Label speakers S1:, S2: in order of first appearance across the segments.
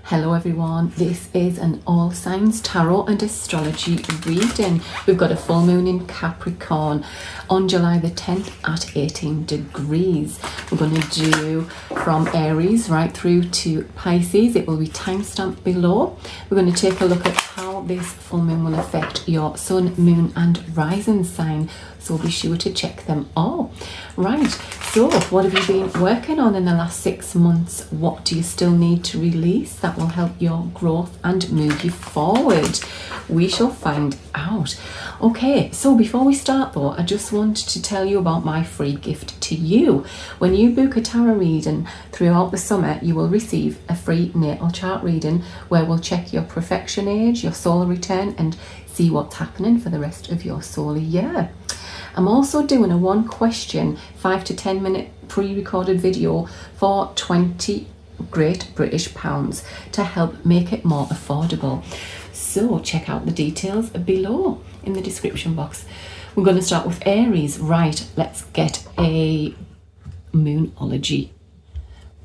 S1: Hello everyone, this is an all signs tarot and astrology reading. We've got a full moon in Capricorn on July the 10th at 18 degrees. We're going to do from Aries right through to Pisces. It will be timestamped below. We're going to take a look at how this full moon will affect your sun, moon and rising sign. So be sure to check them all. Right, so what have you been working on in the last 6 months? What do you still need to release that will help your growth and move you forward? We shall find out. Okay, so before we start though, I just want to tell you about my free gift to you. When you book a tarot reading throughout the summer, you will receive a free natal chart reading where we'll check your perfection age, your solar return, and see what's happening for the rest of your solar year. I'm also doing a 1 question, 5 to 10 minute pre-recorded video for 20 Great British pounds to help make it more affordable. So check out the details below in the description box. We're going to start with Aries. Right, let's get a moonology.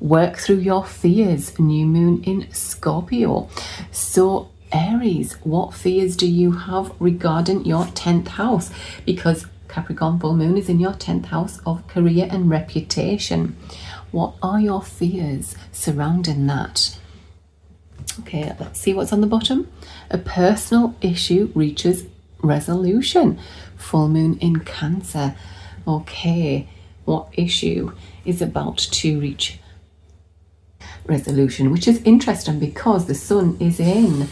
S1: Work through your fears. New moon in Scorpio. So Aries, what fears do you have regarding your 10th house? Because Capricorn full moon is in your 10th house of career and reputation. What are your fears surrounding that? Okay, let's see what's on the bottom. A personal issue reaches resolution. Full moon in Cancer. Okay, what issue is about to reach resolution? Which is interesting because the sun is in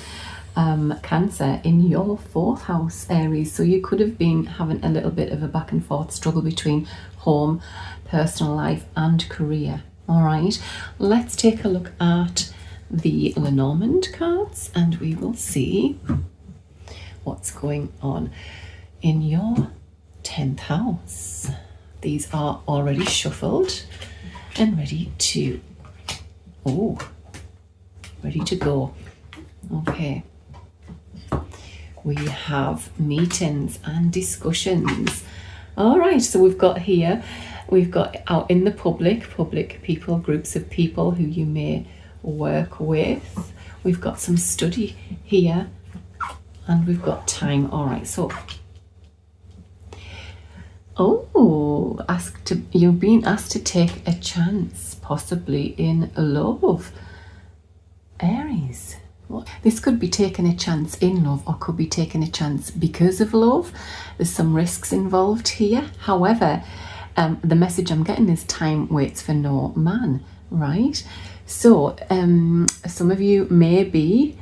S1: Cancer in your 4th house, Aries. So you could have been having a little bit of a back and forth struggle between home, personal life and career. All right, let's take a look at the Lenormand cards and we will see what's going on in your 10th house. These are already shuffled and ready to go. Okay, we have meetings and discussions. All right, so we've got out in the public people, groups of people who you may work with. We've got some study here and we've got time. All right, so you've been asked to take a chance, possibly in love, Aries. This could be taking a chance in love or could be taking a chance because of love. There's some risks involved here. However, the message I'm getting is time waits for no man, right? So some of you may be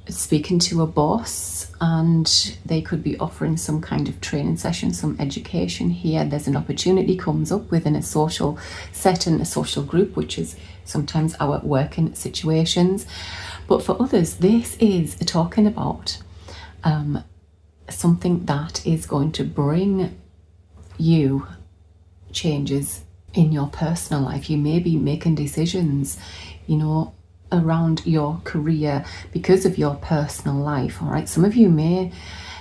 S1: speaking to a boss and they could be offering some kind of training session, some education here. There's an opportunity comes up within a social setting, a social group, which is sometimes our working situations. But for others, this is talking about something that is going to bring you changes in your personal life. You may be making decisions, around your career because of your personal life. All right, some of you may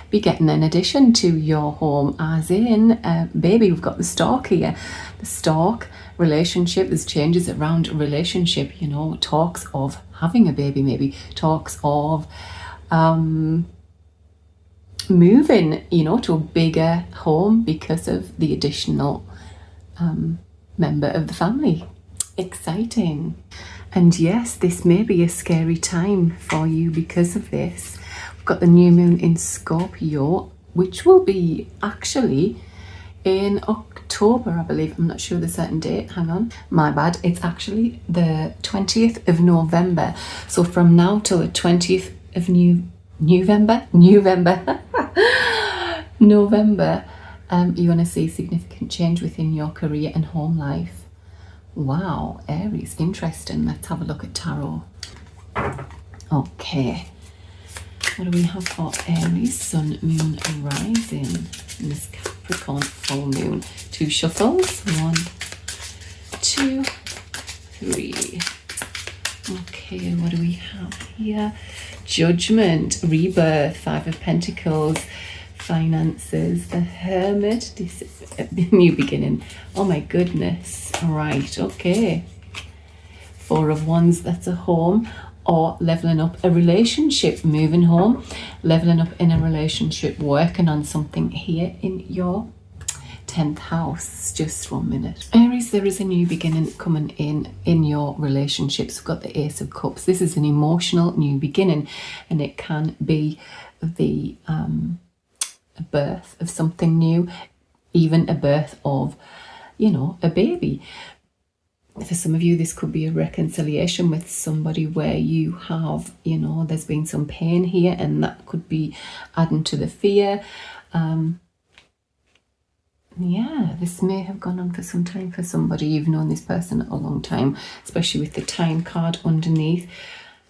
S1: be getting an addition to your home, as in baby. We've got the stork here, the stork relationship. There's changes around relationship, talks of having a baby, maybe talks of moving, to a bigger home because of the additional member of the family. Exciting. And yes, this may be a scary time for you because of this. We've got the new moon in Scorpio, which will be actually in October, I believe. I'm not sure the certain date. Hang on. My bad. It's actually the 20th of November. So from now till the 20th of November, you're going to see significant change within your career and home life. Wow, Aries, interesting. Let's have a look at tarot. Okay, what do we have for Aries, sun, moon and rising in this Capricorn full moon? 2 shuffles, 1, 2, 3. Okay, what do we have here? Judgment, rebirth, 5 of Pentacles, finances, the Hermit, new beginning. Oh my goodness. Right, okay. 4 of Wands, that's a home. or leveling up a relationship, moving home, leveling up in a relationship, working on something here in your 10th house. Just 1 minute. Aries, there is a new beginning coming in your relationships. We've got the Ace of Cups. This is an emotional new beginning, and it can be the birth of something new, even a birth of, you know, a baby. For some of you, this could be a reconciliation with somebody where you have, you know, there's been some pain here, and that could be adding to the fear. Yeah, this may have gone on for some time for somebody. You've known this person a long time, especially with the Time card underneath.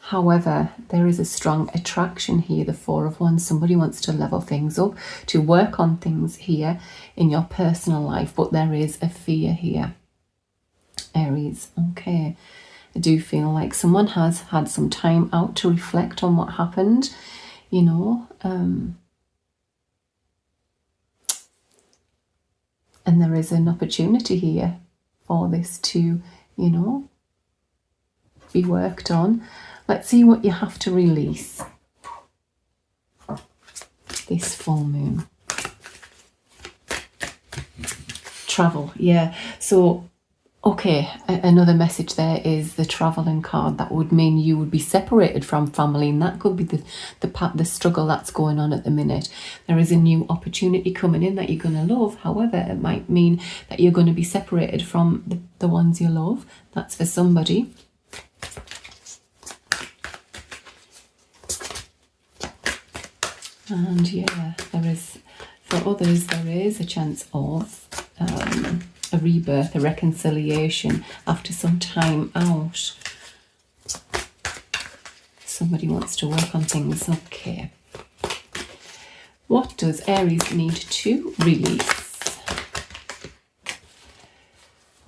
S1: However, there is a strong attraction here, the Four of Wands. Somebody wants to level things up, to work on things here in your personal life, but there is a fear here, Aries. Okay, I do feel like someone has had some time out to reflect on what happened, you know, and there is an opportunity here for this to, you know, be worked on. Let's see what you have to release this full moon. Travel, yeah. So, okay, another message there is the traveling card. That would mean you would be separated from family, and that could be the struggle that's going on at the minute. There is a new opportunity coming in that you're going to love. However, it might mean that you're going to be separated from the ones you love. That's for somebody. And yeah, there is, for others, there is a chance of a rebirth, a reconciliation after some time out. Somebody wants to work on things. Okay. What does Aries need to release?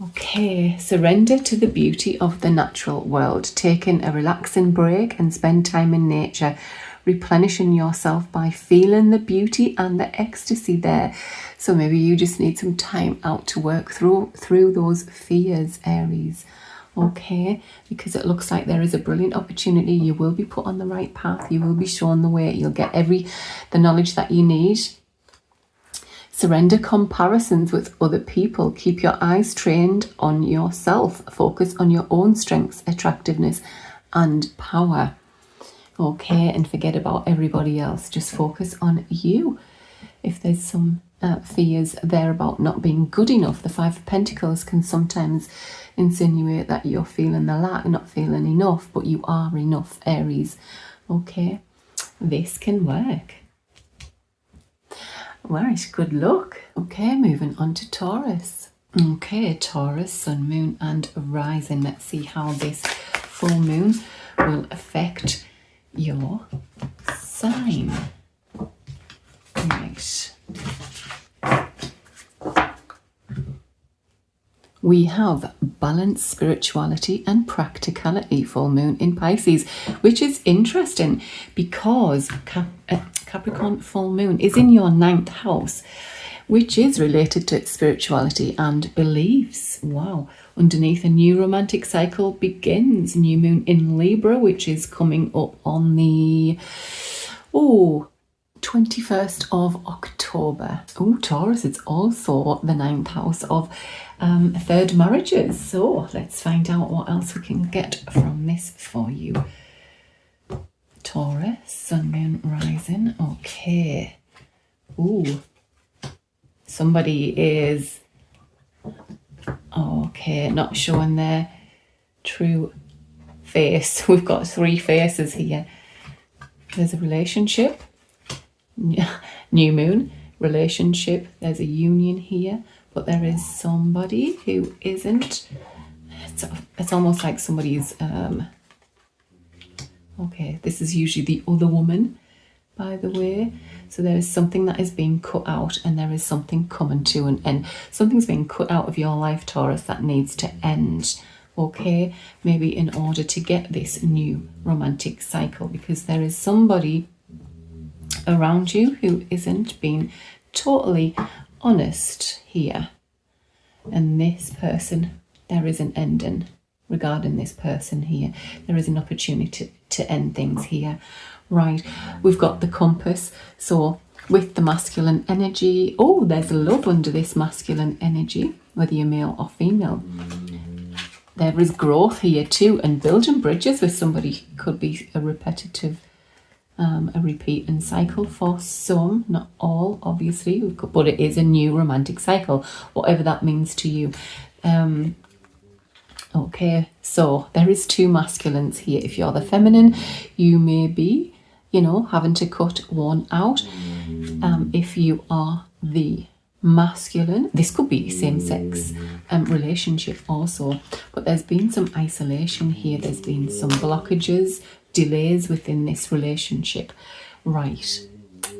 S1: Okay, surrender to the beauty of the natural world. Taking a relaxing break and spend time in nature. Replenishing yourself by feeling the beauty and the ecstasy there. So maybe you just need some time out to work through those fears, Aries. Okay, because it looks like there is a brilliant opportunity. You will be put on the right path. You will be shown the way. You'll get the knowledge that you need. Surrender comparisons with other people. Keep your eyes trained on yourself. Focus on your own strengths, attractiveness, and power. Okay, and forget about everybody else. Just focus on you. If there's some fears there about not being good enough, the Five of Pentacles can sometimes insinuate that you're feeling the lack, not feeling enough, but you are enough, Aries. Okay, this can work. Right, good luck. Okay, moving on to Taurus. Okay, Taurus, Sun, Moon and Rising. Let's see how this full moon will affect your sign. Right. We have balance, spirituality and practicality, full moon in Pisces, which is interesting because Capricorn full moon is in your 9th house, which is related to spirituality and beliefs. Wow. Underneath, a new romantic cycle begins. New moon in Libra, which is coming up on the 21st of October. Oh, Taurus, it's also the 9th house of third marriages. So let's find out what else we can get from this for you. Taurus, Sun, Moon, Rising. Okay. Ooh. Somebody is... Okay, not showing their true face. We've got 3 faces here. There's a relationship, new moon, relationship. There's a union here, but there is somebody who isn't. It's almost like somebody's, okay, this is usually the other woman, by the way. So there is something that is being cut out and there is something coming to an end. Something's being cut out of your life, Taurus, that needs to end. Okay, maybe in order to get this new romantic cycle, because there is somebody around you who isn't being totally honest here. And this person, there is an ending. regarding this person here. There is an opportunity to end things here. Right, we've got the compass. So with the masculine energy, oh, there's love under this masculine energy, whether you're male or female. There is growth here too, and building bridges with somebody could be a repetitive, a repeat and cycle for some, not all, obviously, but it is a new romantic cycle, whatever that means to you. Okay, so there is two masculines here. If you're the feminine, you may be, you know, having to cut one out. If you are the masculine, this could be same-sex relationship also, but there's been some isolation here. There's been some blockages, delays within this relationship. Right,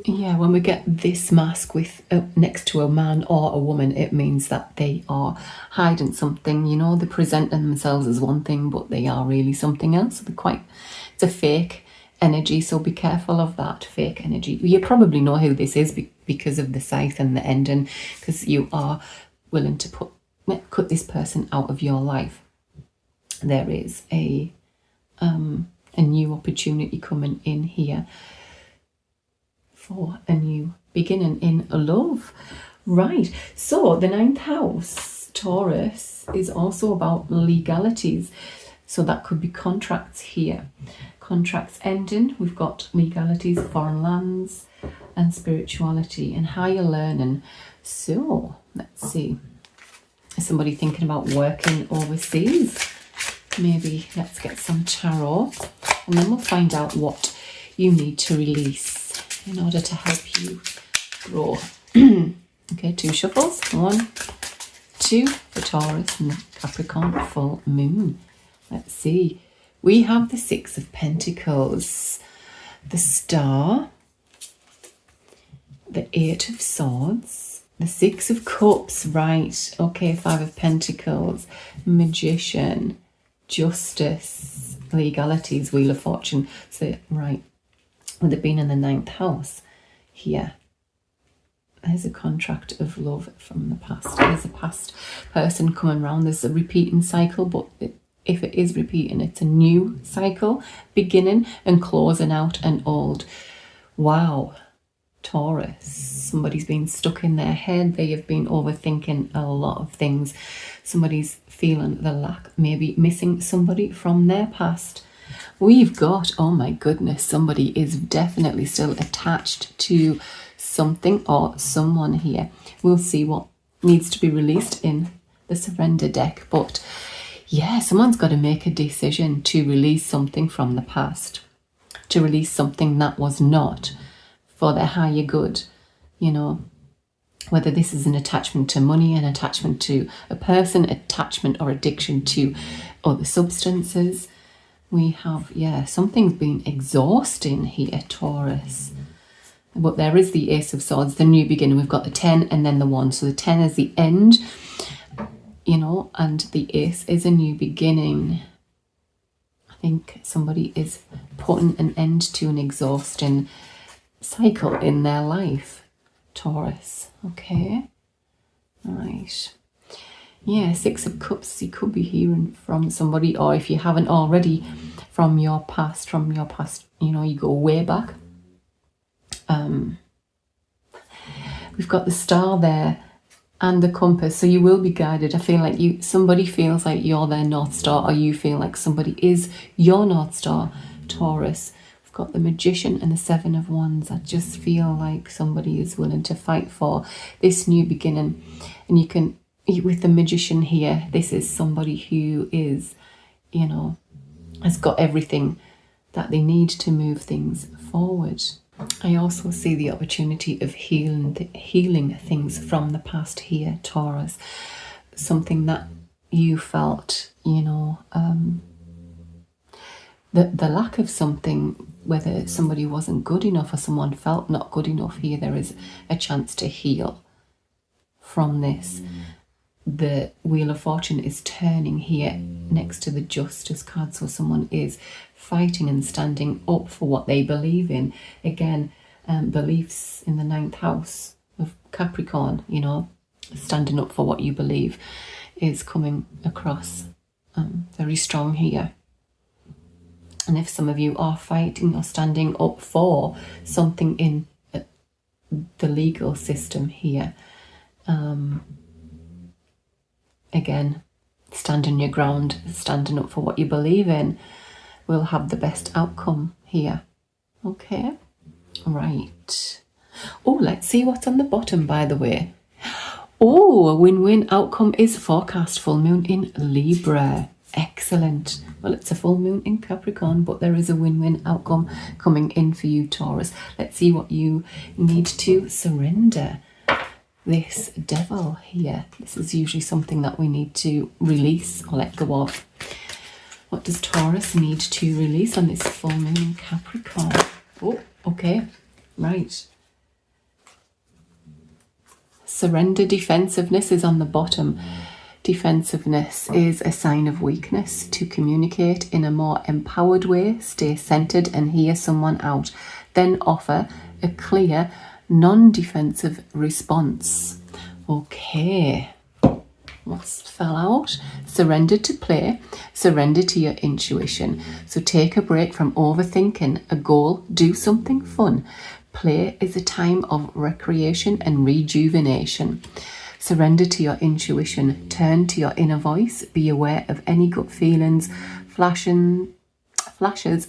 S1: yeah, when we get this mask with next to a man or a woman, it means that they are hiding something. You know, they're presenting themselves as one thing, but they are really something else. It's a fake energy, so be careful of that fake energy. You probably know who this is because of the scythe and the ending, because you are willing to cut this person out of your life. There is a new opportunity coming in here for a new beginning in love. Right, so the 9th house, Taurus, is also about legalities. So that could be contracts here. Contracts ending. We've got legalities, foreign lands, and spirituality and higher learning. So let's see. Is somebody thinking about working overseas? Maybe let's get some tarot, and then we'll find out what you need to release in order to help you grow. Okay, 2 shuffles. 1, 2 for Taurus and the Capricorn full moon. Let's see. We have the 6 of Pentacles, the Star, the 8 of Swords, the 6 of Cups, right, okay, 5 of Pentacles, Magician, Justice, legalities, Wheel of Fortune. So, right, with it being in the 9th house here, there's a contract of love from the past. There's a past person coming around. There's a repeating cycle, but if it is repeating, it's a new cycle, beginning and closing out an old. Wow, Taurus. Somebody's been stuck in their head. They have been overthinking a lot of things. Somebody's feeling the lack, maybe missing somebody from their past. We've got, oh my goodness, somebody is definitely still attached to something or someone here. We'll see what needs to be released in the surrender deck, but yeah, someone's got to make a decision to release something from the past, to release something that was not for their higher good, you know, whether this is an attachment to money, an attachment to a person, attachment or addiction to other substances. We have, yeah, something's been exhausting here, Taurus. But there is the Ace of Swords, the new beginning. We've got the 10 and then the 1. So the 10 is the end, you know, and the Ace is a new beginning. I think somebody is putting an end to an exhausting cycle in their life, Taurus. Okay, right. Yeah, 6 of Cups, you could be hearing from somebody, or if you haven't already, from your past, you know, you go way back. We've got the Star there and the compass, so you will be guided. I feel like somebody feels like you're their North Star, or you feel like somebody is your North Star, Taurus. We've got the Magician and the 7 of Wands. I just feel like somebody is willing to fight for this new beginning. And you can, with the Magician here, this is somebody who is, you know, has got everything that they need to move things forward. I also see the opportunity of healing things from the past here, Taurus. Something that you felt, you know, the lack of something, whether somebody wasn't good enough or someone felt not good enough here, there is a chance to heal from this. The Wheel of Fortune is turning here next to the Justice card, so someone is fighting and standing up for what they believe in. Again, beliefs in the 9th house of Capricorn, you know, standing up for what you believe is coming across very strong here. And if some of you are fighting or standing up for something in the legal system here, again, standing your ground, standing up for what you believe in, will have the best outcome here. Okay, right. Oh, let's see what's on the bottom, by the way. Oh, a win-win outcome is forecast. Full moon in Libra. Excellent. Well, it's a full moon in Capricorn, but there is a win-win outcome coming in for you, Taurus. Let's see what you need to surrender. This devil here. This is usually something that we need to release or let go of. What does Taurus need to release on this full moon in Capricorn? Oh, okay. Right. Surrender. Defensiveness is on the bottom. Defensiveness is a sign of weakness. To communicate in a more empowered way, stay centered and hear someone out. Then offer a clear, non-defensive response. Okay. What's fell out? Surrender to play. Surrender to your intuition. So take a break from overthinking a goal. Do something fun. Play is a time of recreation and rejuvenation. Surrender to your intuition. Turn to your inner voice. Be aware of any gut feelings, flashes,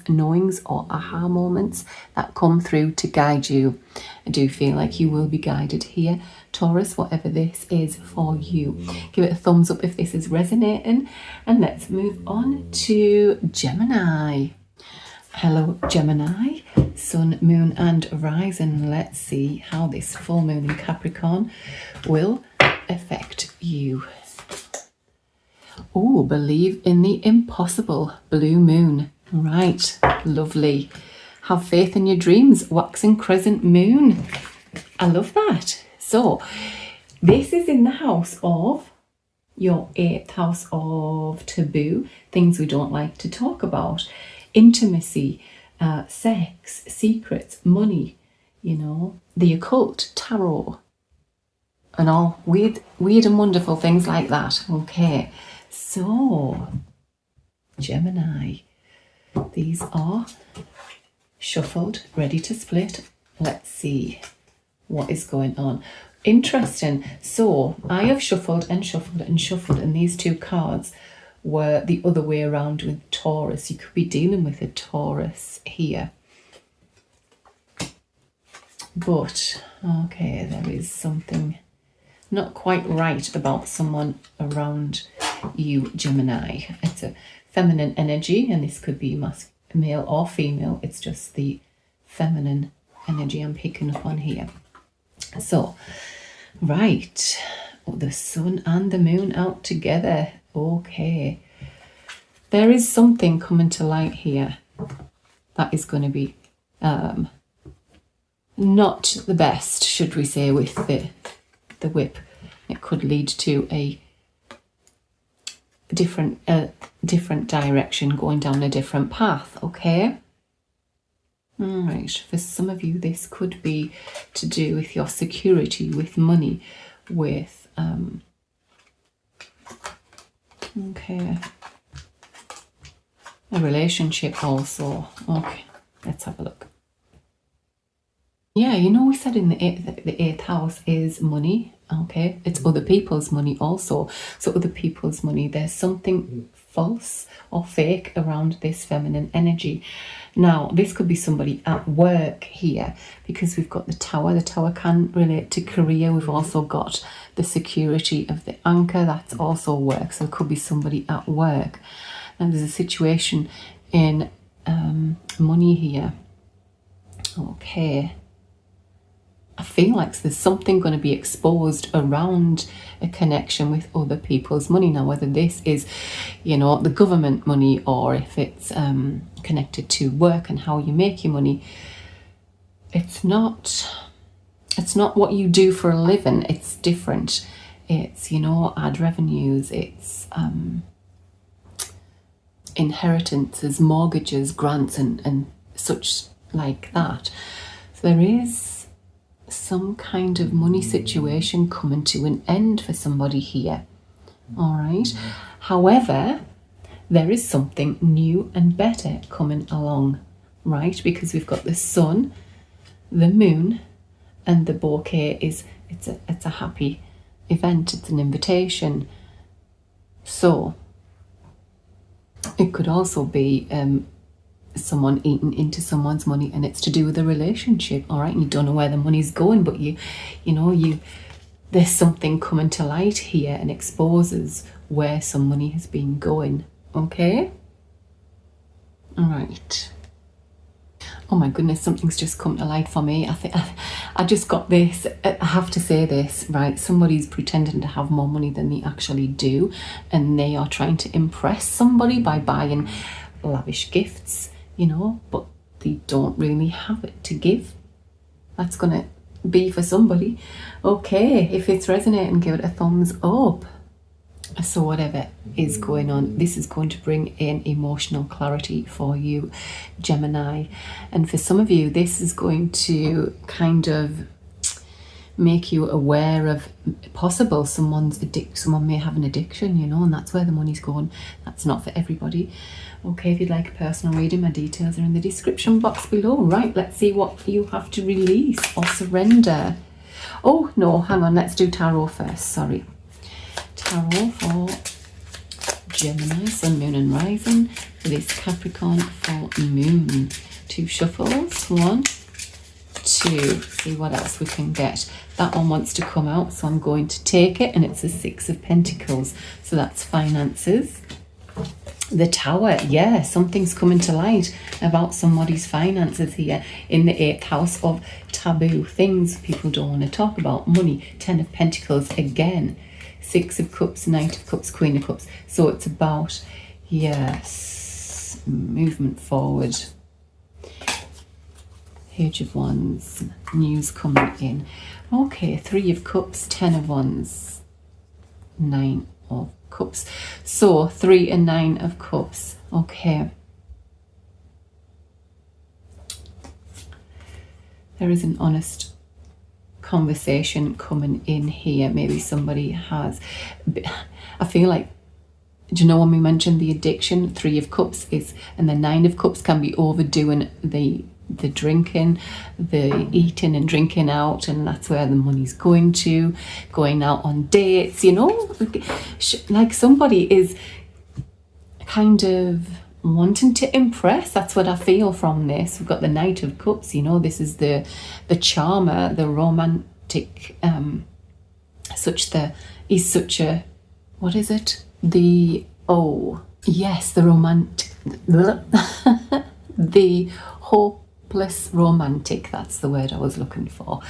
S1: knowings or aha moments that come through to guide you. I do feel like you will be guided here, Taurus, whatever this is for you. Give it a thumbs up if this is resonating. And let's move on to Gemini. Hello, Gemini. Sun, moon and rising. Let's see how this full moon in Capricorn will affect you. Oh, believe in the impossible. Blue moon. Right, lovely. Have faith in your dreams. Waxing crescent moon. I love that. So, this is in the house of your 8th house of taboo, things we don't like to talk about. Intimacy, sex, secrets, money, you know, the occult, tarot, and all weird and wonderful things like that. Okay, so Gemini, these are shuffled, ready to split. Let's see what is going on. Interesting. So I have shuffled and shuffled and shuffled, and these two cards were the other way around with Taurus. You could be dealing with a Taurus here. But, okay, there is something not quite right about someone around you, Gemini. It's a feminine energy, and this could be male or female. It's just the feminine energy I'm picking up on here. So, right, the sun and the moon out together. Okay, there is something coming to light here that is going to be not the best, should we say, with the whip. It could lead to a different direction, going down a different path. Okay. All right, for some of you this could be to do with your security, with money, with okay, a relationship also. Okay, let's have a look. Yeah, you know, we said in the 8th house is money. Okay, it's other people's money also. So other people's money, there's something false or fake around this feminine energy. Now, this could be somebody at work here, because we've got the tower. The tower can relate to career. We've also got the security of the anchor. That's also work. So it could be somebody at work. And there's a situation in money here. Okay. I feel like there's something going to be exposed around a connection with other people's money. Now, whether this is, you know, the government money, or if it's connected to work and how you make your money, it's not what you do for a living. It's different. It's, you know, ad revenues, it's inheritances, mortgages, grants and such like that. So there is some kind of money situation coming to an end for somebody here. All right. However, there is something new and better coming along, right? Because we've got the sun, the moon, and the bouquet is, it's a happy event, it's an invitation. So it could also be someone eating into someone's money, and it's to do with a relationship, all right? And you don't know where the money's going, but you know, there's something coming to light here and exposes where some money has been going, okay? All right. Oh my goodness, something's just come to light for me. I think I just got this. I have to say this, right? Somebody's pretending to have more money than they actually do, and they are trying to impress somebody by buying lavish gifts, you know, but they don't really have it to give. That's gonna be for somebody. Okay, if it's resonating, give it a thumbs up. So whatever is going on, this is going to bring in emotional clarity for you, Gemini. And for some of you, this is going to kind of make you aware of possible someone may have an addiction, you know, and that's where the money's going. That's not for everybody. Okay, if you'd like a personal reading, my details are in the description box below. Right, let's see what you have to release or surrender. Oh no, hang on, let's do tarot first, sorry. Tarot for Gemini, Sun, Moon and Rising for this Capricorn full moon. 2 shuffles, 1, 2. See what else we can get. That one wants to come out, so I'm going to take it, and it's a 6 of Pentacles, so that's finances. The Tower, yeah, something's coming to light about somebody's finances here in the 8th house of taboo things people don't want to talk about. Money, 10 of Pentacles again. 6 of Cups, Knight of Cups, Queen of Cups. So it's about, yes, movement forward. Page of Wands, news coming in. Okay, 3 of Cups, 10 of Wands, 9 of Cups. So 3 and 9 of Cups. Okay. There is an honest conversation coming in here. Maybe somebody has, I feel like, do you know when we mentioned the addiction, 3 of Cups is, and the 9 of Cups can be overdoing the drinking, the eating and drinking out, and that's where the money's going to, going out on dates, you know, like somebody is kind of wanting to impress. That's what I feel from this. We've got the Knight of Cups, you know, this is the charmer, the romantic, he's such a, what is it? The, oh, yes, the romantic, the hopeless romantic, that's the word I was looking for.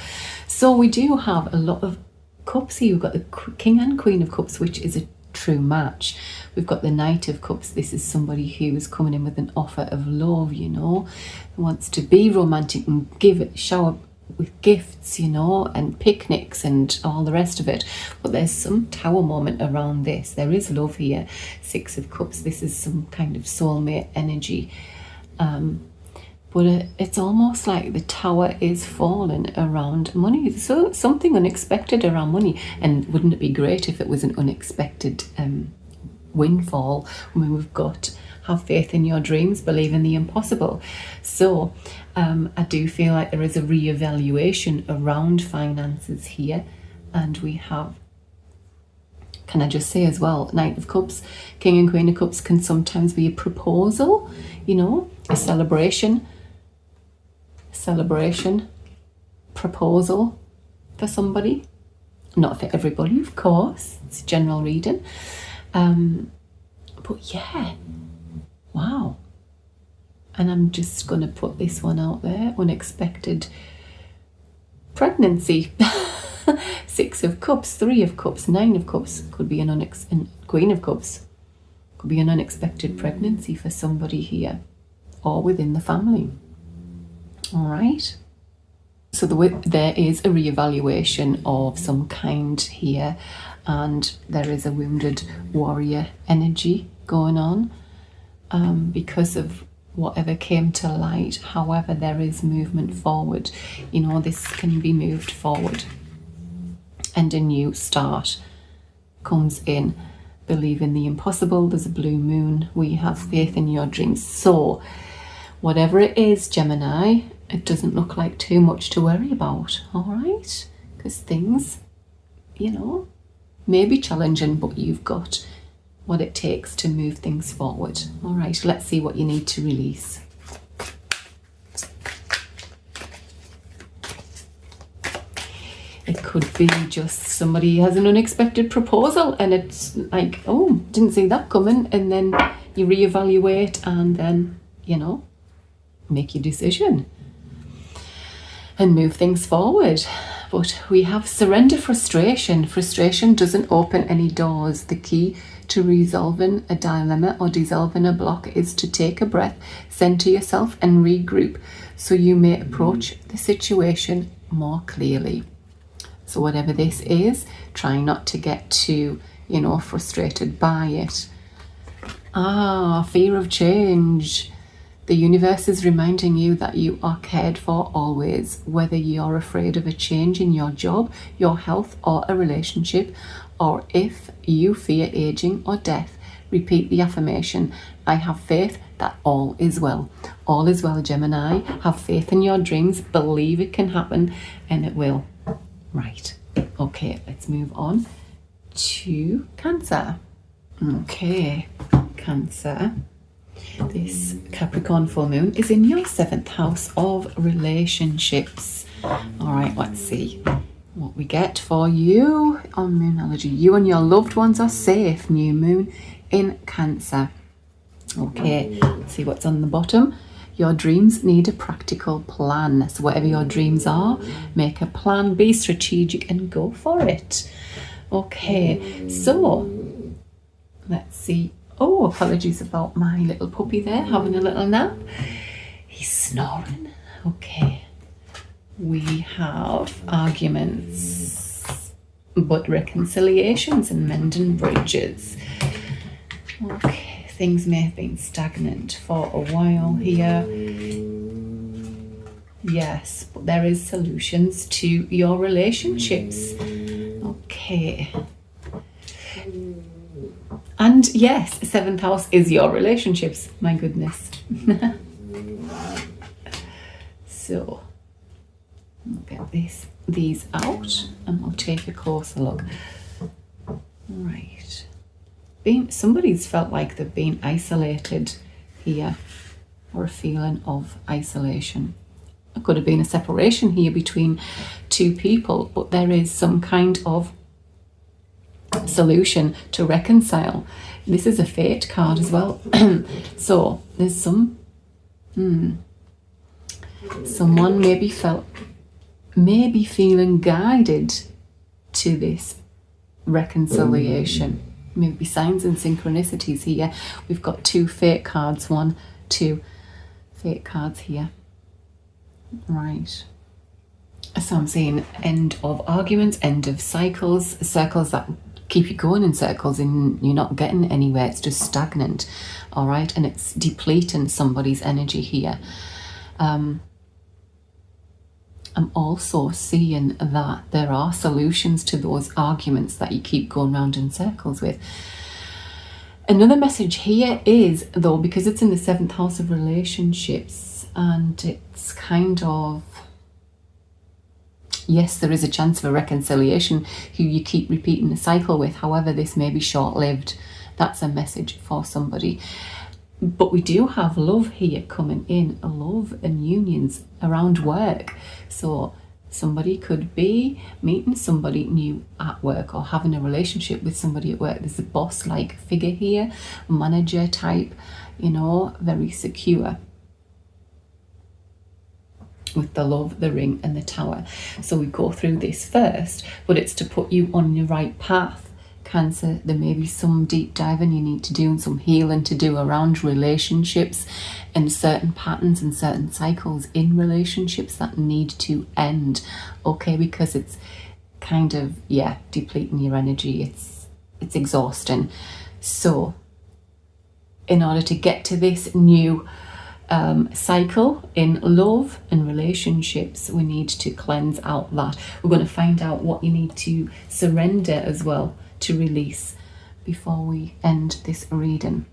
S1: So we do have a lot of cups here. We've got the King and Queen of Cups, which is a true match. We've got the Knight of Cups. This is somebody who is coming in with an offer of love, you know, who wants to be romantic and shower with gifts, you know, and picnics and all the rest of it. But there's some Tower moment around this. There is love here. 6 of Cups. This is some kind of soulmate energy. But it's almost like the Tower is falling around money. So something unexpected around money. And wouldn't it be great if it was an unexpected windfall? I mean, we've got have faith in your dreams, believe in the impossible. So I do feel like there is a reevaluation around finances here. And we have, can I just say as well, Knight of Cups, King and Queen of Cups can sometimes be a proposal, you know, a celebration, proposal for somebody. Not for everybody, of course, it's a general reading. But yeah, wow. And I'm just going to put this one out there, unexpected pregnancy. 6 of Cups, 3 of Cups, 9 of Cups, could be an Queen of Cups, could be an unexpected pregnancy for somebody here or within the family. All right. So there is a reevaluation of some kind here, and there is a wounded warrior energy going on because of whatever came to light. However, there is movement forward. You know, this can be moved forward, and a new start comes in. believe in the impossible. There's a blue moon. We have faith in your dreams. So whatever it is, Gemini, it doesn't look like too much to worry about, all right? Because things, you know, may be challenging, but you've got what it takes to move things forward. All right, let's see what you need to release. It could be just somebody has an unexpected proposal and it's like, oh, didn't see that coming. And then you reevaluate and then, you know, make your decision and move things forward. But we have surrender frustration. Frustration doesn't open any doors. The key to resolving a dilemma or dissolving a block is to take a breath, center yourself and regroup so you may approach the situation more clearly. So whatever this is, try not to get too, you know, frustrated by it. Fear of change. The universe is reminding you that you are cared for always, whether you're afraid of a change in your job, your health, or a relationship, or if you fear aging or death. Repeat the affirmation, I have faith that all is well. All is well, Gemini. Have faith in your dreams, believe it can happen, and it will. Right, okay, let's move on to Cancer. Okay, Cancer. This Capricorn full moon is in your 7th house of relationships. All right, let's see what we get for you on Moonology. You and your loved ones are safe. New moon in Cancer. Okay, see what's on the bottom. Your dreams need a practical plan. So whatever your dreams are, make a plan, be strategic and go for it. Okay, so let's see. Oh, apologies about my little puppy there having a little nap. He's snoring. Okay. We have arguments, but reconciliations and mending bridges. Okay. Things may have been stagnant for a while here. Yes, but there is solutions to your relationships. Okay. And yes, 7th house is your relationships. My goodness. So, we'll get these out and we'll take a closer look. Right. Somebody's felt like they've been isolated here, or a feeling of isolation. It could have been a separation here between two people, but there is some kind of solution to reconcile. This is a fate card as well. So there's someone maybe feeling guided to this reconciliation. Maybe signs and synchronicities here. We've got 2 fate cards, 2 fate cards here. Right. So I'm saying end of arguments, end of cycles that keep you going in circles and you're not getting anywhere. It's just stagnant. All right. And it's depleting somebody's energy here. I'm also seeing that there are solutions to those arguments that you keep going round in circles with. Another message here is, though, because it's in the 7th house of relationships and it's kind of, yes, there is a chance for reconciliation who you keep repeating the cycle with. However, this may be short-lived. That's a message for somebody. But we do have love here coming in, love and unions around work. So somebody could be meeting somebody new at work or having a relationship with somebody at work. There's a boss-like figure here, manager type, you know, very secure. With the love, the ring and the tower. So we go through this first, but it's to put you on your right path. Cancer, there may be some deep diving you need to do and some healing to do around relationships and certain patterns and certain cycles in relationships that need to end. Okay, because it's kind of, yeah, depleting your energy. It's exhausting. So in order to get to this new cycle in love and relationships, we need to cleanse out that. We're going to find out what you need to surrender as well to release before we end this reading.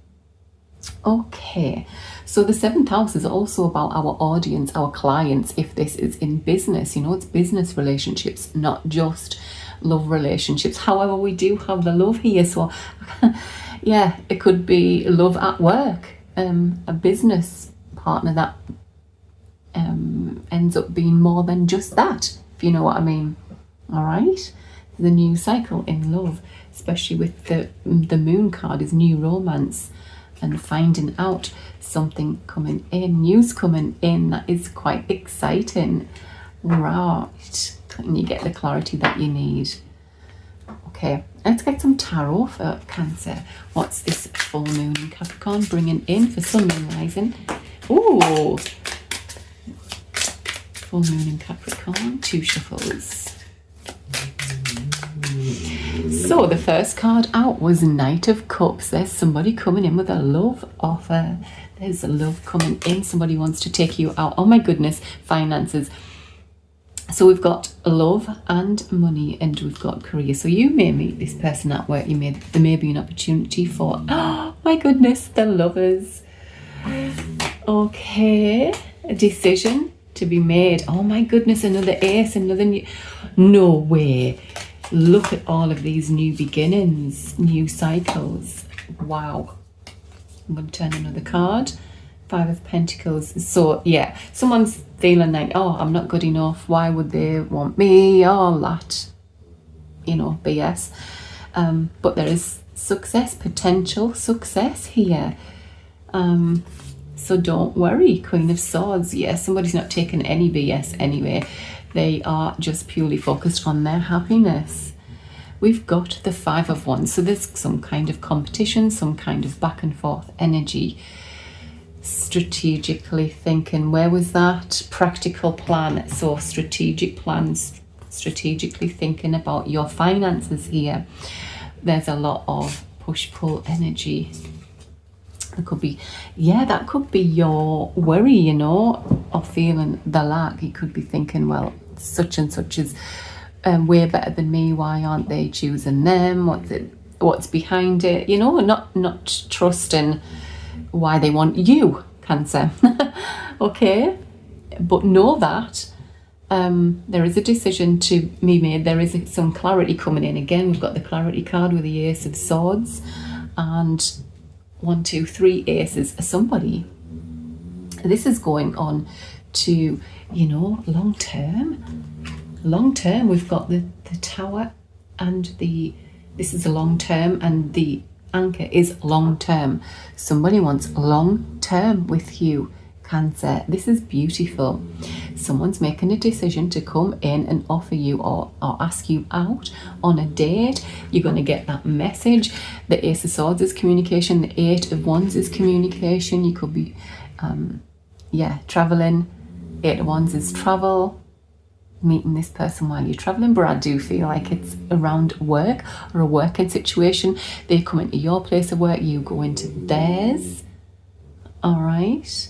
S1: Okay, so the 7th house is also about our audience, our clients. If this is in business, you know, it's business relationships, not just love relationships. However, we do have the love here, so yeah, it could be love at work, a business partner that ends up being more than just that, if you know what I mean. All right, the new cycle in love, especially with the moon card, is new romance and finding out something coming in, news coming in that is quite exciting. Right, and you get the clarity that you need. Okay, let's get some tarot for Cancer. What's this full moon in Capricorn bringing in for Sun, Moon, Rising? Ooh, full moon in Capricorn, 2 shuffles. So the first card out was Knight of Cups. There's somebody coming in with a love offer. There's a love coming in. Somebody wants to take you out. Oh my goodness, finances. So we've got love and money, and we've got career. So you may meet this person at work. There may be an opportunity for, oh my goodness, the lovers. Okay, a decision to be made. Oh my goodness, another ace, another new. No way. Look at all of these new beginnings, new cycles. Wow. I'm going to turn another card. 5 of Pentacles. So yeah, someone's feeling like, oh, I'm not good enough. Why would they want me? All that, you know, BS. But there is success, potential success here. So don't worry, Queen of Swords. Yeah, somebody's not taking any BS anyway. They are just purely focused on their happiness. We've got the 5 of Wands. So there's some kind of competition, some kind of back and forth energy. Strategically thinking. Where was that? Practical plan. So strategic plans, strategically thinking about your finances here. There's a lot of push-pull energy. It could be, yeah, that could be your worry, you know, of feeling the lack. You could be thinking, well, such and such is way better than me. Why aren't they choosing them? What's behind it? You know, not trusting why they want you, Cancer. Okay, but know that there is a decision to be made. There is some clarity coming in. Again, we've got the clarity card with the Ace of Swords and 1, 2, 3 aces. Somebody, this is going on to, you know, long term. We've got the Tower and this is a long term, and the anchor is long term. Somebody wants long term with you, Cancer. This is beautiful. Someone's making a decision to come in and offer you or ask you out on a date. You're going to get that message. The Ace of Swords is communication. The 8 of Wands is communication. You could be traveling. 8 of Wands is travel, meeting this person while you're traveling. But I do feel like it's around work or a working situation. They come into your place of work, you go into theirs. All right.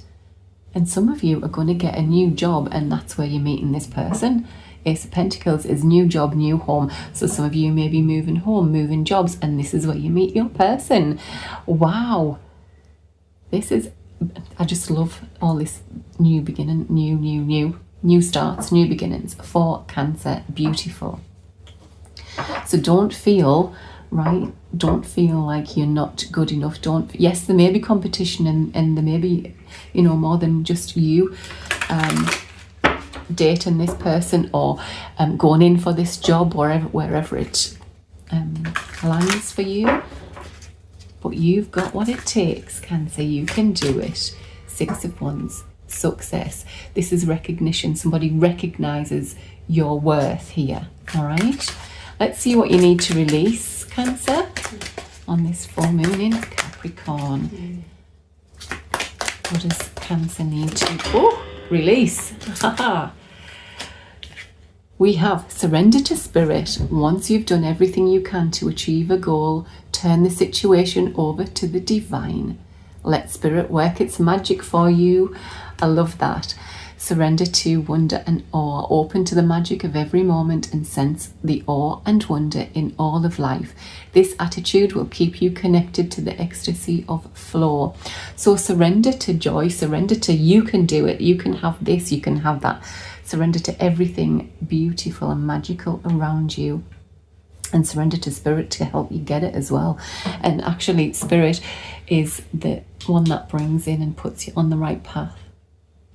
S1: And some of you are going to get a new job, and that's where you're meeting this person. Ace of Pentacles is new job, new home. So some of you may be moving home, moving jobs, and this is where you meet your person. Wow. I just love all this new beginning, new starts, new beginnings for Cancer. Beautiful. So don't feel like you're not good enough. Yes, there may be competition, and there may be, you know, more than just you dating this person or going in for this job, wherever it lands for you. But you've got what it takes, Cancer. You can do it. 6 of Wands, success. This is recognition. Somebody recognizes your worth here. All right. Let's see what you need to release, Cancer, on this full moon in Capricorn. What does Cancer need to release? We have surrender to spirit. Once you've done everything you can to achieve a goal, turn the situation over to the divine. Let spirit work its magic for you. I love that. Surrender to wonder and awe. Open to the magic of every moment and sense the awe and wonder in all of life. This attitude will keep you connected to the ecstasy of flow. So surrender to joy. Surrender to you can do it. You can have this. You can have that. Surrender to everything beautiful and magical around you. And surrender to spirit to help you get it as well. And actually, spirit is the one that brings in and puts you on the right path.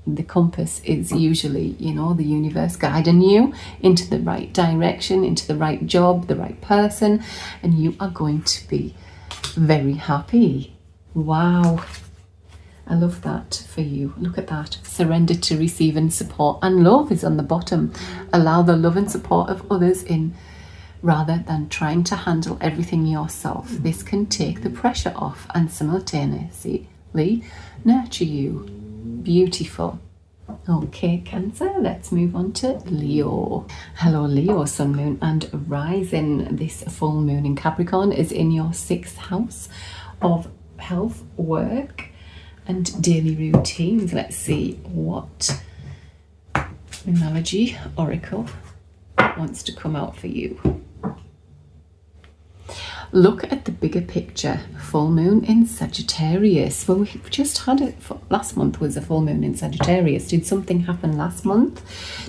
S1: The compass is usually, you know, the universe guiding you into the right direction, into the right job, the right person, and you are going to be very happy. Wow. I love that for you. Look at that. Surrender to receive and support. And love is on the bottom. Allow the love and support of others in rather than trying to handle everything yourself. This can take the pressure off and simultaneously nurture you. Beautiful. Okay, Cancer, let's move on to Leo. Hello, Leo, Sun, Moon and Rising. This full moon in Capricorn is in your 6th house of health, work and daily routines. Let's see what Numerology Oracle wants to come out for you. Look at the bigger picture. Full moon in Sagittarius. Well, we've just had it. Last month was a full moon in Sagittarius. Did something happen last month?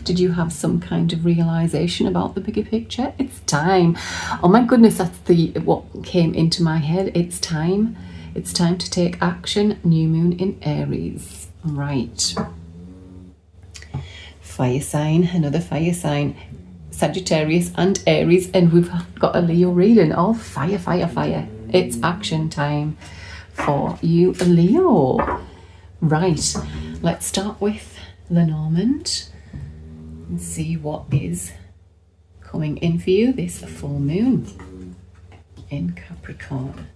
S1: Did you have some kind of realization about the bigger picture? It's time. Oh my goodness, that's what came into my head. It's time. It's time to take action. New moon in Aries. Right. Fire sign, another fire sign. Sagittarius and Aries, and we've got a Leo reading. All fire, fire, fire. It's action time for you, Leo. Right, let's start with Lenormand and see what is coming in for you this full moon in Capricorn.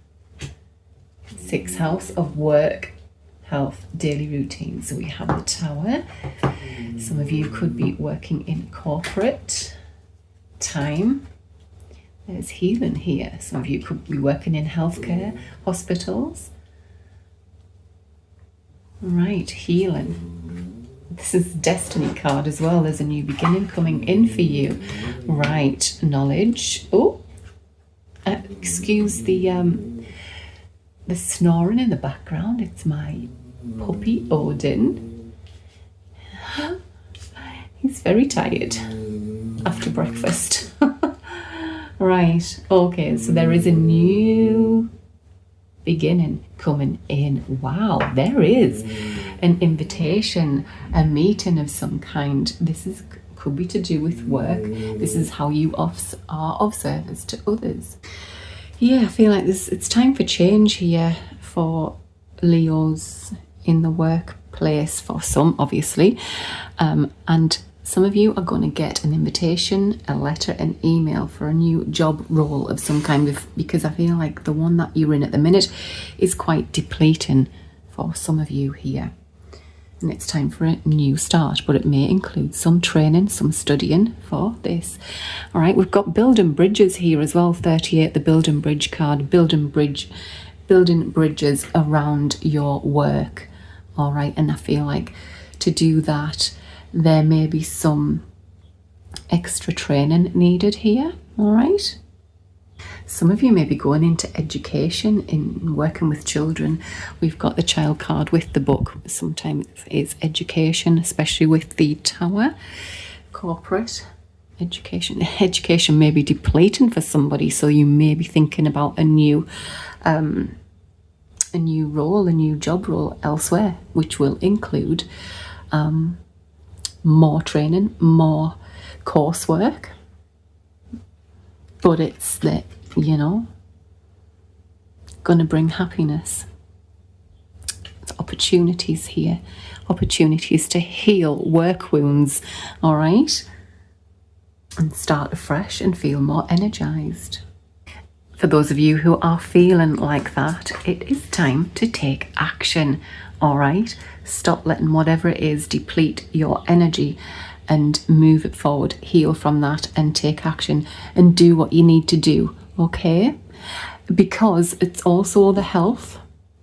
S1: 6th house of work, health, daily routine. So we have the Tower. Some of you could be working in corporate time. There's healing here. Some of you could be working in healthcare, hospitals. Right, healing. This is Destiny card as well. There's a new beginning coming in for you. Right, knowledge. Oh, excuse the snoring in the background. It's my puppy Odin. He's very tired after breakfast. Right, okay, so there is a new beginning coming in. Wow, there is an invitation, a meeting of some kind. This could be to do with work. This is how you are of service to others. Yeah, I feel like it's time for change here for Leos in the workplace, for some obviously, and some of you are going to get an invitation, a letter, an email for a new job role of some kind, because I feel like the one that you're in at the minute is quite depleting for some of you here. And it's time for a new start, but it may include some training, some studying for this. All right, we've got building bridges here as well, 38, the building bridge card, building bridges around your work. All right, and I feel like to do that, there may be some extra training needed here, all right? Some of you may be going into education, in working with children. We've got the child card with the book. Sometimes it's education, especially with the Tower. Corporate education. Education may be depleting for somebody, so you may be thinking about a new role, a new job role elsewhere, which will include more training, more coursework, but it's the, you know, gonna bring happiness. There's opportunities here, opportunities to heal work wounds, all right, and start afresh and feel more energized. For those of you who are feeling like that, it is time to take action, all right? Stop letting whatever it is deplete your energy and move it forward, heal from that and take action and do what you need to do, okay? Because it's also the health,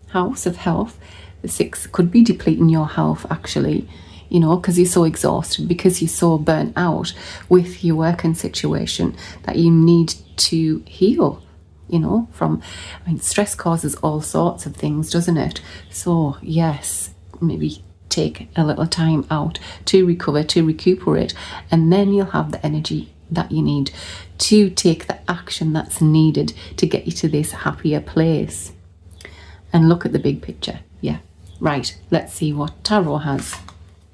S1: house of health, The 6 could be depleting your health, actually, you know, because you're so exhausted, because you're so burnt out with your working situation that you need to heal, you know, from, I mean, stress causes all sorts of things, doesn't it? So yes, maybe take a little time out to recover, to recuperate, and then you'll have the energy that you need to take the action that's needed to get you to this happier place. And look at the big picture. Yeah, right, let's see what tarot has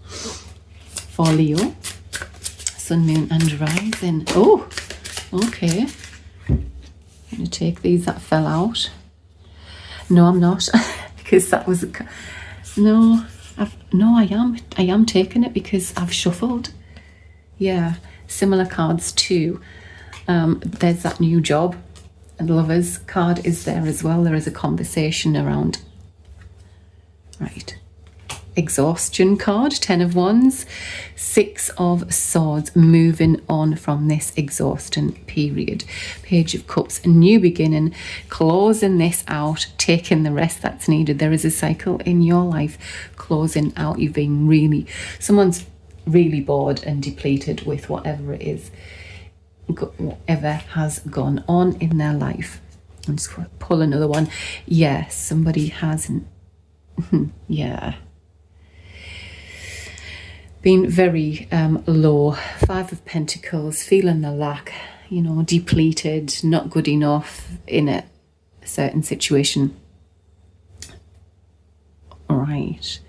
S1: for Leo, sun, moon and rising. Oh, okay, I'm going to take these that fell out. No, I'm not, because that was no, I am taking it because I've shuffled. Yeah, similar cards too. There's that new job, and Lovers card is there as well. There is a conversation around, right, exhaustion card, 10 of Wands, 6 of Swords, moving on from this exhaustion period, Page of Cups, a new beginning, closing this out, taking the rest that's needed. There is a cycle in your life closing out. You've been really, someone's really bored and depleted with whatever it is, whatever has gone on in their life. I'm just going to pull another one. Yes, somebody hasn't, yeah, been very low. 5 of Pentacles, feeling the lack, you know, depleted, not good enough in a certain situation. All right.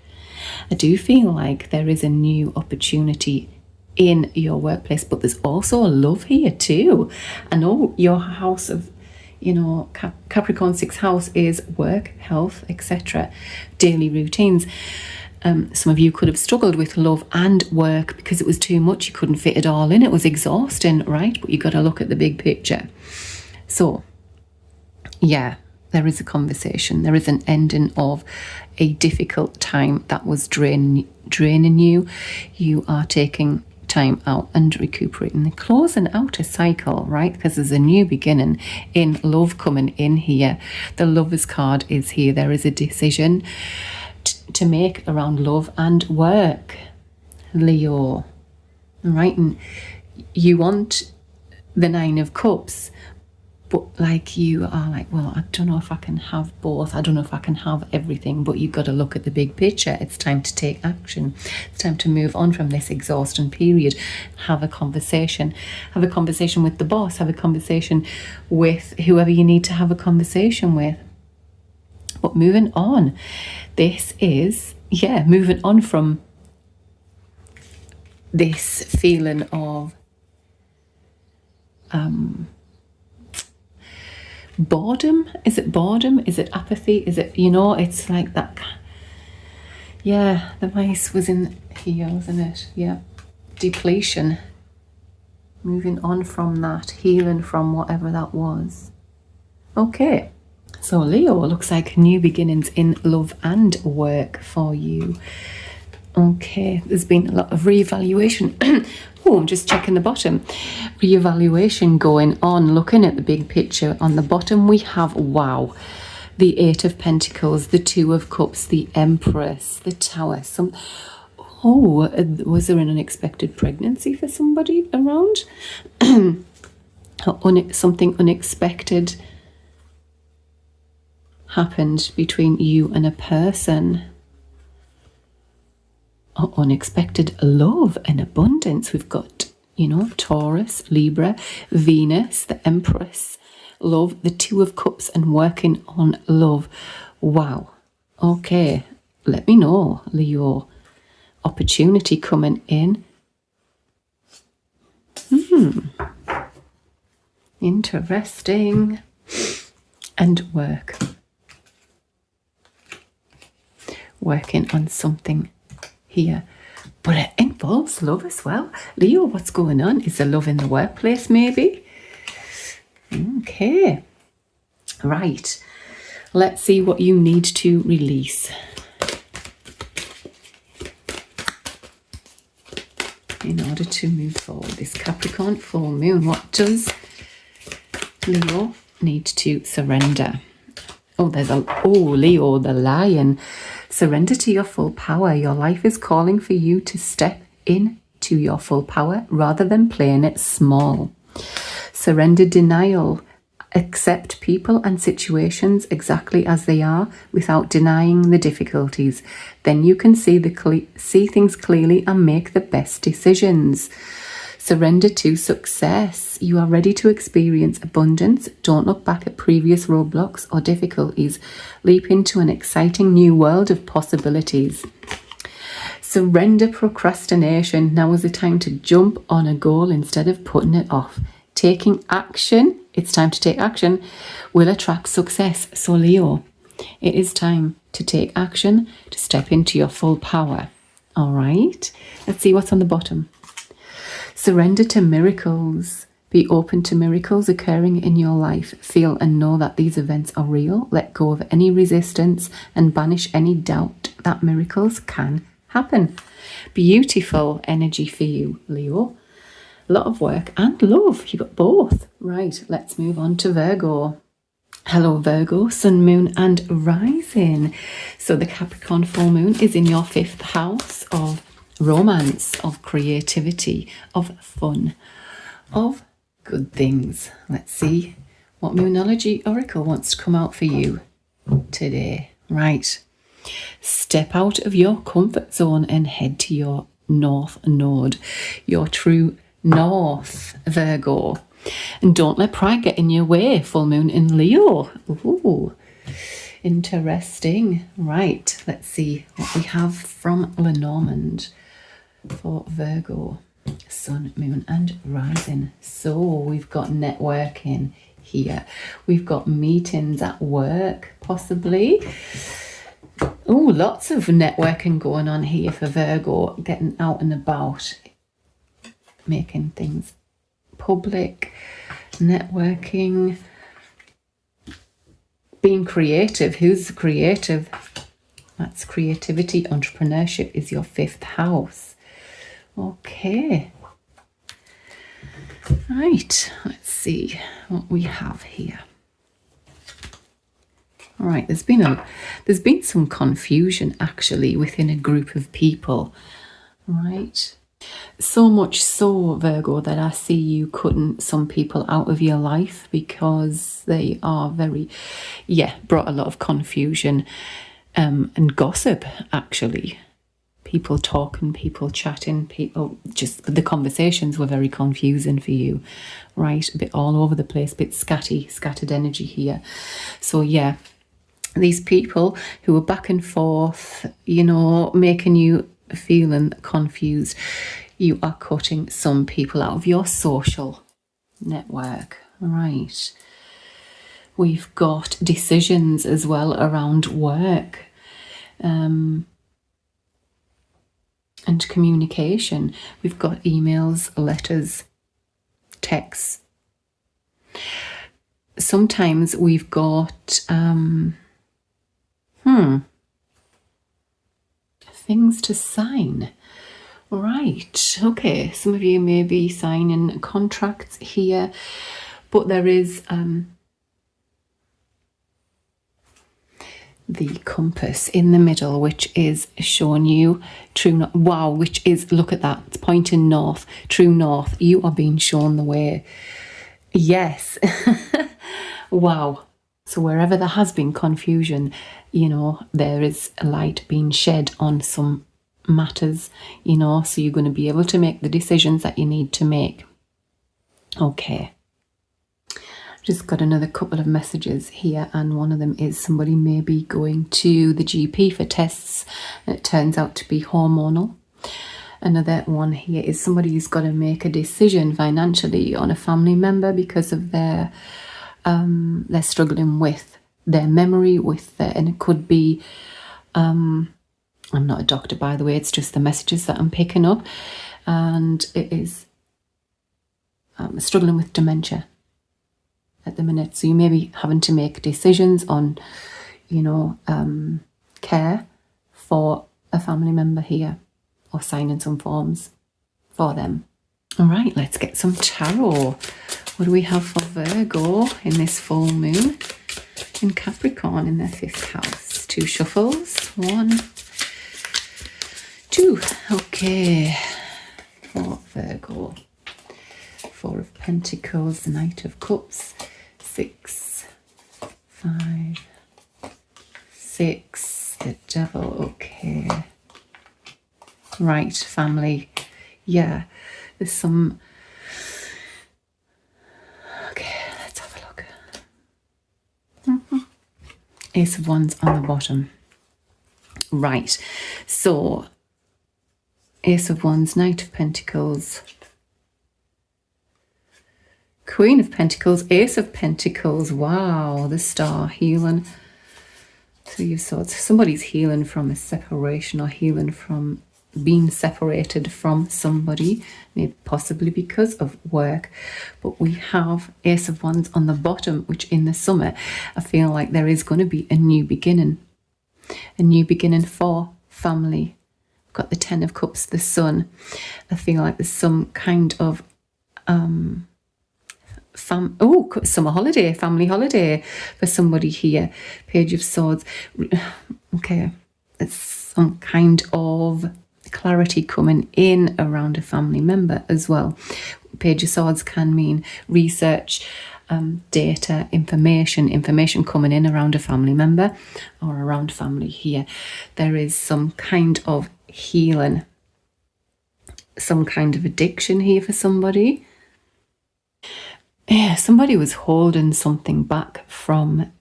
S1: I do feel like there is a new opportunity in your workplace, but there's also a love here too. I know your house of, you know, Capricorn 6th house is work, health, etc., daily routines. Some of you could have struggled with love and work because it was too much. You couldn't fit it all in. It was exhausting, right? But you got to look at the big picture. So, yeah, there is a conversation. There is an ending of a difficult time that was draining you. You are taking time out and recuperating. They're closing out a cycle, right? Because there's a new beginning in love coming in here. The Lovers card is here. There is a decision to make around love and work, Leo. Right, and you want the 9 of Cups, but like you are like, well, I don't know if I can have both. I don't know if I can have everything, but you've got to look at the big picture. It's time to take action. It's time to move on from this exhaustion period. Have a conversation. Have a conversation with the boss. Have a conversation with whoever you need to have a conversation with. But moving on, this is, yeah, moving on from this feeling of boredom. Is it boredom? Is it apathy? Is it, you know, it's like that. Yeah, the mice was in here, wasn't it? Yeah, depletion. Moving on from that, healing from whatever that was. Okay. So Leo, looks like new beginnings in love and work for you. Okay, there's been a lot of reevaluation. Oh, I'm just checking the bottom. Reevaluation going on, looking at the big picture. On the bottom we have, wow, the 8 of Pentacles, the 2 of Cups, the Empress, the Tower. Oh, was there an unexpected pregnancy for somebody around? Something unexpected happened between you and a person. Unexpected love and abundance. We've got, you know, Taurus, Libra, Venus, the Empress, love, the 2 of Cups, and working on love. Wow. Okay, let me know, Leo. Opportunity coming in. Interesting. And work. Working on something here, but it involves love as well. Leo, what's going on? Is there love in the workplace maybe? Okay, right, let's see what you need to release in order to move forward. This Capricorn full moon, what does Leo need to surrender? Oh, there's Leo the Lion. Surrender to your full power. Your life is calling for you to step into your full power rather than playing it small. Surrender denial. Accept people and situations exactly as they are without denying the difficulties. Then you can see things clearly and make the best decisions. Surrender to success. You are ready to experience abundance. Don't look back at previous roadblocks or difficulties. Leap into an exciting new world of possibilities. Surrender procrastination. Now is the time to jump on a goal instead of putting it off. Taking action, it's time to take action, will attract success. So Leo, it is time to take action, to step into your full power. All right, let's see what's on the bottom. Surrender to miracles. Be open to miracles occurring in your life. Feel and know that these events are real. Let go of any resistance and banish any doubt that miracles can happen. Beautiful energy for you, Leo. A lot of work and love. You got both. Right, let's move on to Virgo. Hello, Virgo, Sun, Moon and Rising. So the Capricorn full moon is in your 5th house of romance, of creativity, of fun, of good things. Let's see what Moonology Oracle wants to come out for you today. Right. Step out of your comfort zone and head to your North Node, your true North, Virgo. And don't let pride get in your way, full moon in Leo. Ooh, interesting. Right, let's see what we have from Lenormand for Virgo, Sun, Moon and Rising. So we've got networking here. We've got meetings at work, possibly. Oh, lots of networking going on here for Virgo, getting out and about, making things public, networking, being creative. Who's creative? That's creativity. Entrepreneurship is your 5th house. Okay. Right, let's see what we have here. All right, there's been some confusion actually within a group of people, right? So much so, Virgo, that I see you cutting some people out of your life because they are very, brought a lot of confusion and gossip, actually. People talking, people chatting, the conversations were very confusing for you, right? A bit all over the place, a bit scattered energy here. So yeah, these people who are back and forth, making you feeling confused, you are cutting some people out of your social network, right? We've got decisions as well around work and communication. We've got emails, letters, texts. Sometimes we've got things to sign. Right, okay, some of you may be signing contracts here, but there is the compass in the middle, which is showing you true, wow, which is, look at that, it's pointing north, true north. You are being shown the way. Yes. Wow. So wherever there has been confusion, there is a light being shed on some matters, so you're going to be able to make the decisions that you need to make. Okay. Just got another couple of messages here, and one of them is somebody may be going to the GP for tests, and it turns out to be hormonal. Another one here is somebody who's got to make a decision financially on a family member because of they're struggling with their memory, and it could be, I'm not a doctor, by the way, it's just the messages that I'm picking up, and it is struggling with dementia at the minute. So you may be having to make decisions on, care for a family member here, or signing some forms for them. All right, let's get some tarot. What do we have for Virgo in this full moon in Capricorn in their 5th house 2 shuffles. 1, 2. Okay. For Virgo. 4 of Pentacles, the Knight of Cups, 6, 5, 6, the Devil. Okay. Right, family. Yeah, there's some... Okay, let's have a look. Ace of Wands on the bottom. Right, so Ace of Wands, Knight of Pentacles, Queen of Pentacles, Ace of Pentacles. Wow, the Star, healing. 3 of Swords. Somebody's healing from a separation or healing from being separated from somebody, maybe possibly because of work. But we have Ace of Wands on the bottom, which in the summer, I feel like there is going to be a new beginning. A new beginning for family. Got the 10 of Cups, the Sun. I feel like there's some kind of summer holiday, family holiday for somebody here. Page of Swords. Okay, it's some kind of clarity coming in around a family member as well. Page of Swords can mean research, data, information coming in around a family member or around family here. There is some kind of healing, some kind of addiction here for somebody. Yeah, somebody was holding something back from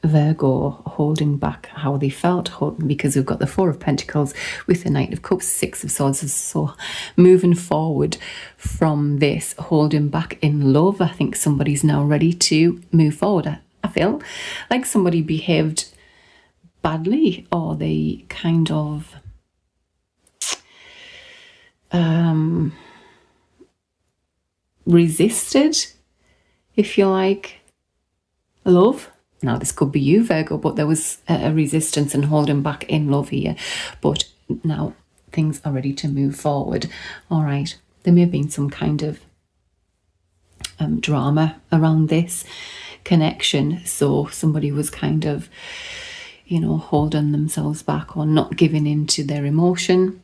S1: Virgo, holding back how they felt, because we've got the 4 of Pentacles with the Knight of Cups, 6 of Swords. So moving forward from this, holding back in love, I think somebody's now ready to move forward. I feel like somebody behaved badly, or they kind of resisted, if you like, love. Now, this could be you, Virgo, but there was a resistance and holding back in love here. But now things are ready to move forward. All right. There may have been some kind of drama around this connection. So somebody was kind of, you know, holding themselves back or not giving in to their emotion.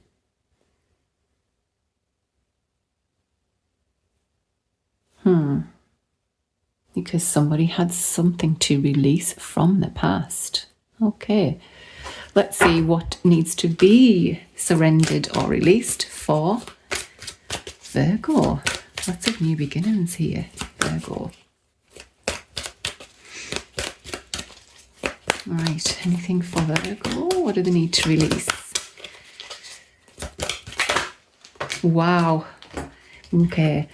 S1: Because somebody had something to release from the past. Okay, let's see what needs to be surrendered or released for Virgo. Lots of new beginnings here, Virgo. Right, anything for Virgo? What do they need to release? Wow. Okay.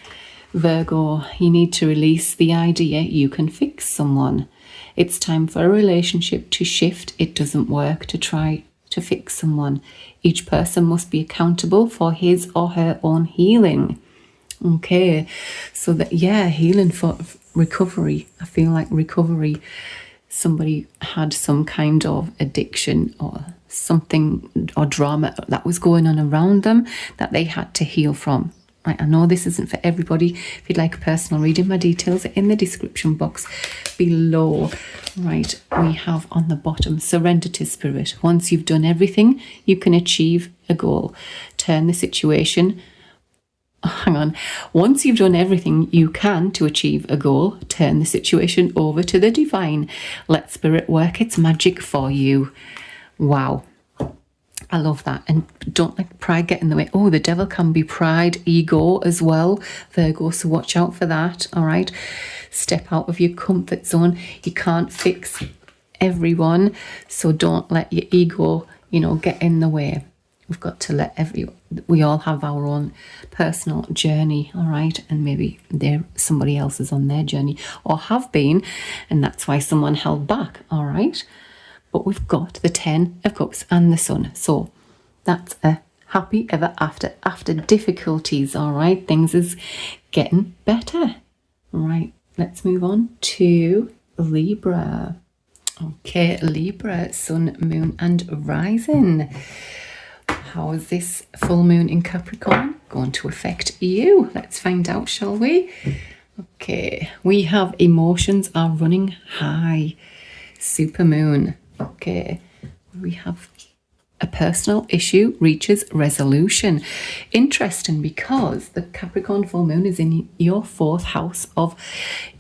S1: Virgo, you need to release the idea you can fix someone. It's time for a relationship to shift. It doesn't work to try to fix someone. Each person must be accountable for his or her own healing. Okay, so that, yeah, healing for recovery. I feel like recovery, somebody had some kind of addiction or something or drama that was going on around them that they had to heal from. Right, I know this isn't for everybody. If you'd like a personal reading, my details are in the description box below. Right, we have on the bottom, surrender to spirit. Once you've done everything, you can achieve a goal. Turn the situation... Hang on. Once you've done everything you can to achieve a goal, turn the situation over to the divine. Let spirit work its magic for you. Wow. I love that. And don't let pride get in the way. Oh, the devil can be pride, ego as well, Virgo. So watch out for that. All right. Step out of your comfort zone. You can't fix everyone. So don't let your ego, you know, get in the way. We've got to let we all have our own personal journey, all right? And maybe somebody else is on their journey or have been, and that's why someone held back, all right? But we've got the 10 of Cups and the Sun. So that's a happy ever after difficulties, all right? Things is getting better. All right, let's move on to Libra. Okay, Libra, Sun, Moon and Rising. How is this full moon in Capricorn going to affect you? Let's find out, shall we? Okay, we have emotions are running high. Super moon. Okay, We have a personal issue reaches resolution. Interesting, because the Capricorn full moon is in your 4th house of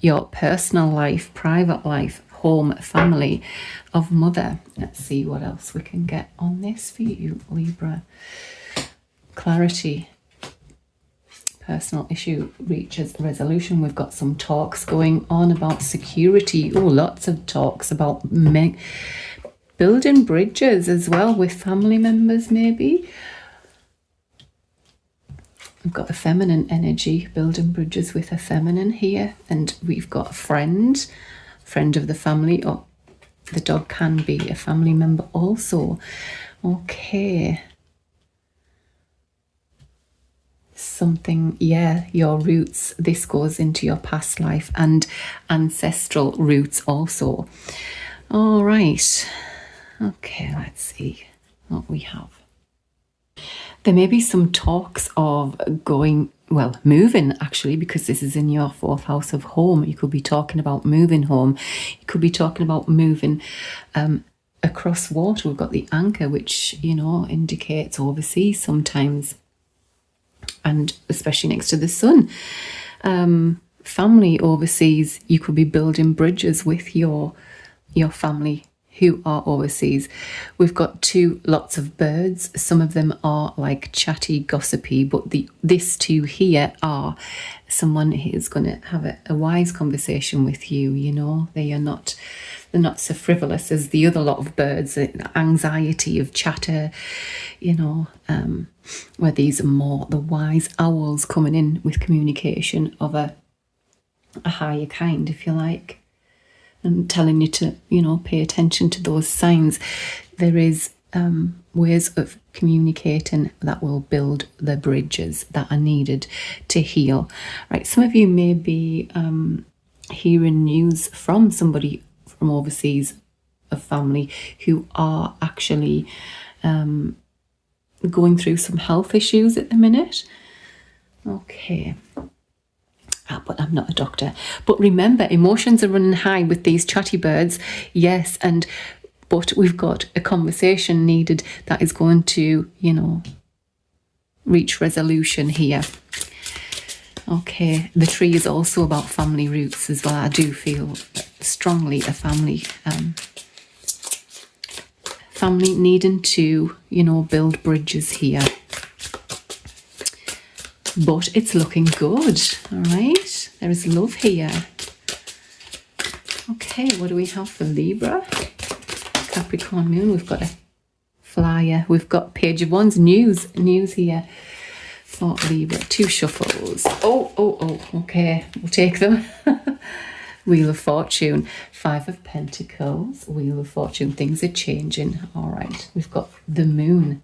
S1: your personal life, private life, home, family, of mother. Let's see what else we can get on this for you, Libra. Clarity. Personal issue reaches resolution. We've got some talks going on about security. Oh, lots of talks about building bridges as well with family members, maybe. We've got a feminine energy, building bridges with a feminine here. And we've got a friend of the family, or the dog can be a family member also. Okay. Something, yeah, your roots. This goes into your past life and ancestral roots also. All right. Okay, let's see what we have. There may be some talks of moving, actually, because this is in your 4th house of home. You could be talking about moving home. You could be talking about moving across water. We've got the anchor, which, you know, indicates overseas sometimes, and especially next to the sun. Family overseas, you could be building bridges with your family who are overseas. We've got lots of birds. Some of them are like chatty, gossipy, but this 2 here are someone who's going to have a wise conversation with you. You know, they're not so frivolous as the other lot of birds. The anxiety of chatter, you know, where these are more the wise owls coming in with communication of a higher kind, if you like, and telling you to, you know, pay attention to those signs. There is ways of communicating that will build the bridges that are needed to heal. Right, some of you may be hearing news from somebody from overseas, a family who are actually going through some health issues at the minute. Okay. But I'm not a doctor. But remember, emotions are running high with these chatty birds. Yes, but we've got a conversation needed that is going to, you know, reach resolution here. Okay, the tree is also about family roots as well. I do feel strongly a family needing to, you know, build bridges here. But it's looking good, all right? There is love here. Okay, what do we have for Libra? Capricorn moon, we've got a flyer. We've got Page of Wands, news here for Libra. 2 shuffles. Oh, okay, we'll take them. Wheel of Fortune, 5 of Pentacles, Wheel of Fortune. Things are changing, all right. We've got the moon.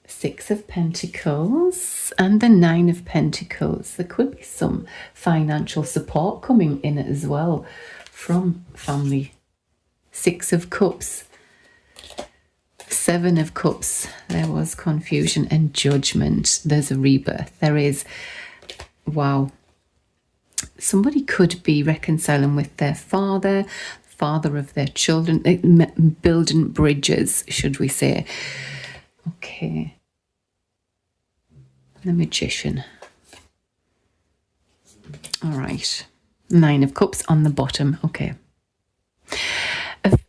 S1: 6 of Pentacles and the 9 of Pentacles. There could be some financial support coming in as well from family. 6 of Cups. 7 of Cups. There was confusion and judgment. There's a rebirth. There is, wow. Somebody could be reconciling with their father of their children, building bridges, should we say. Okay. The Magician. All right. 9 of Cups on the bottom. Okay.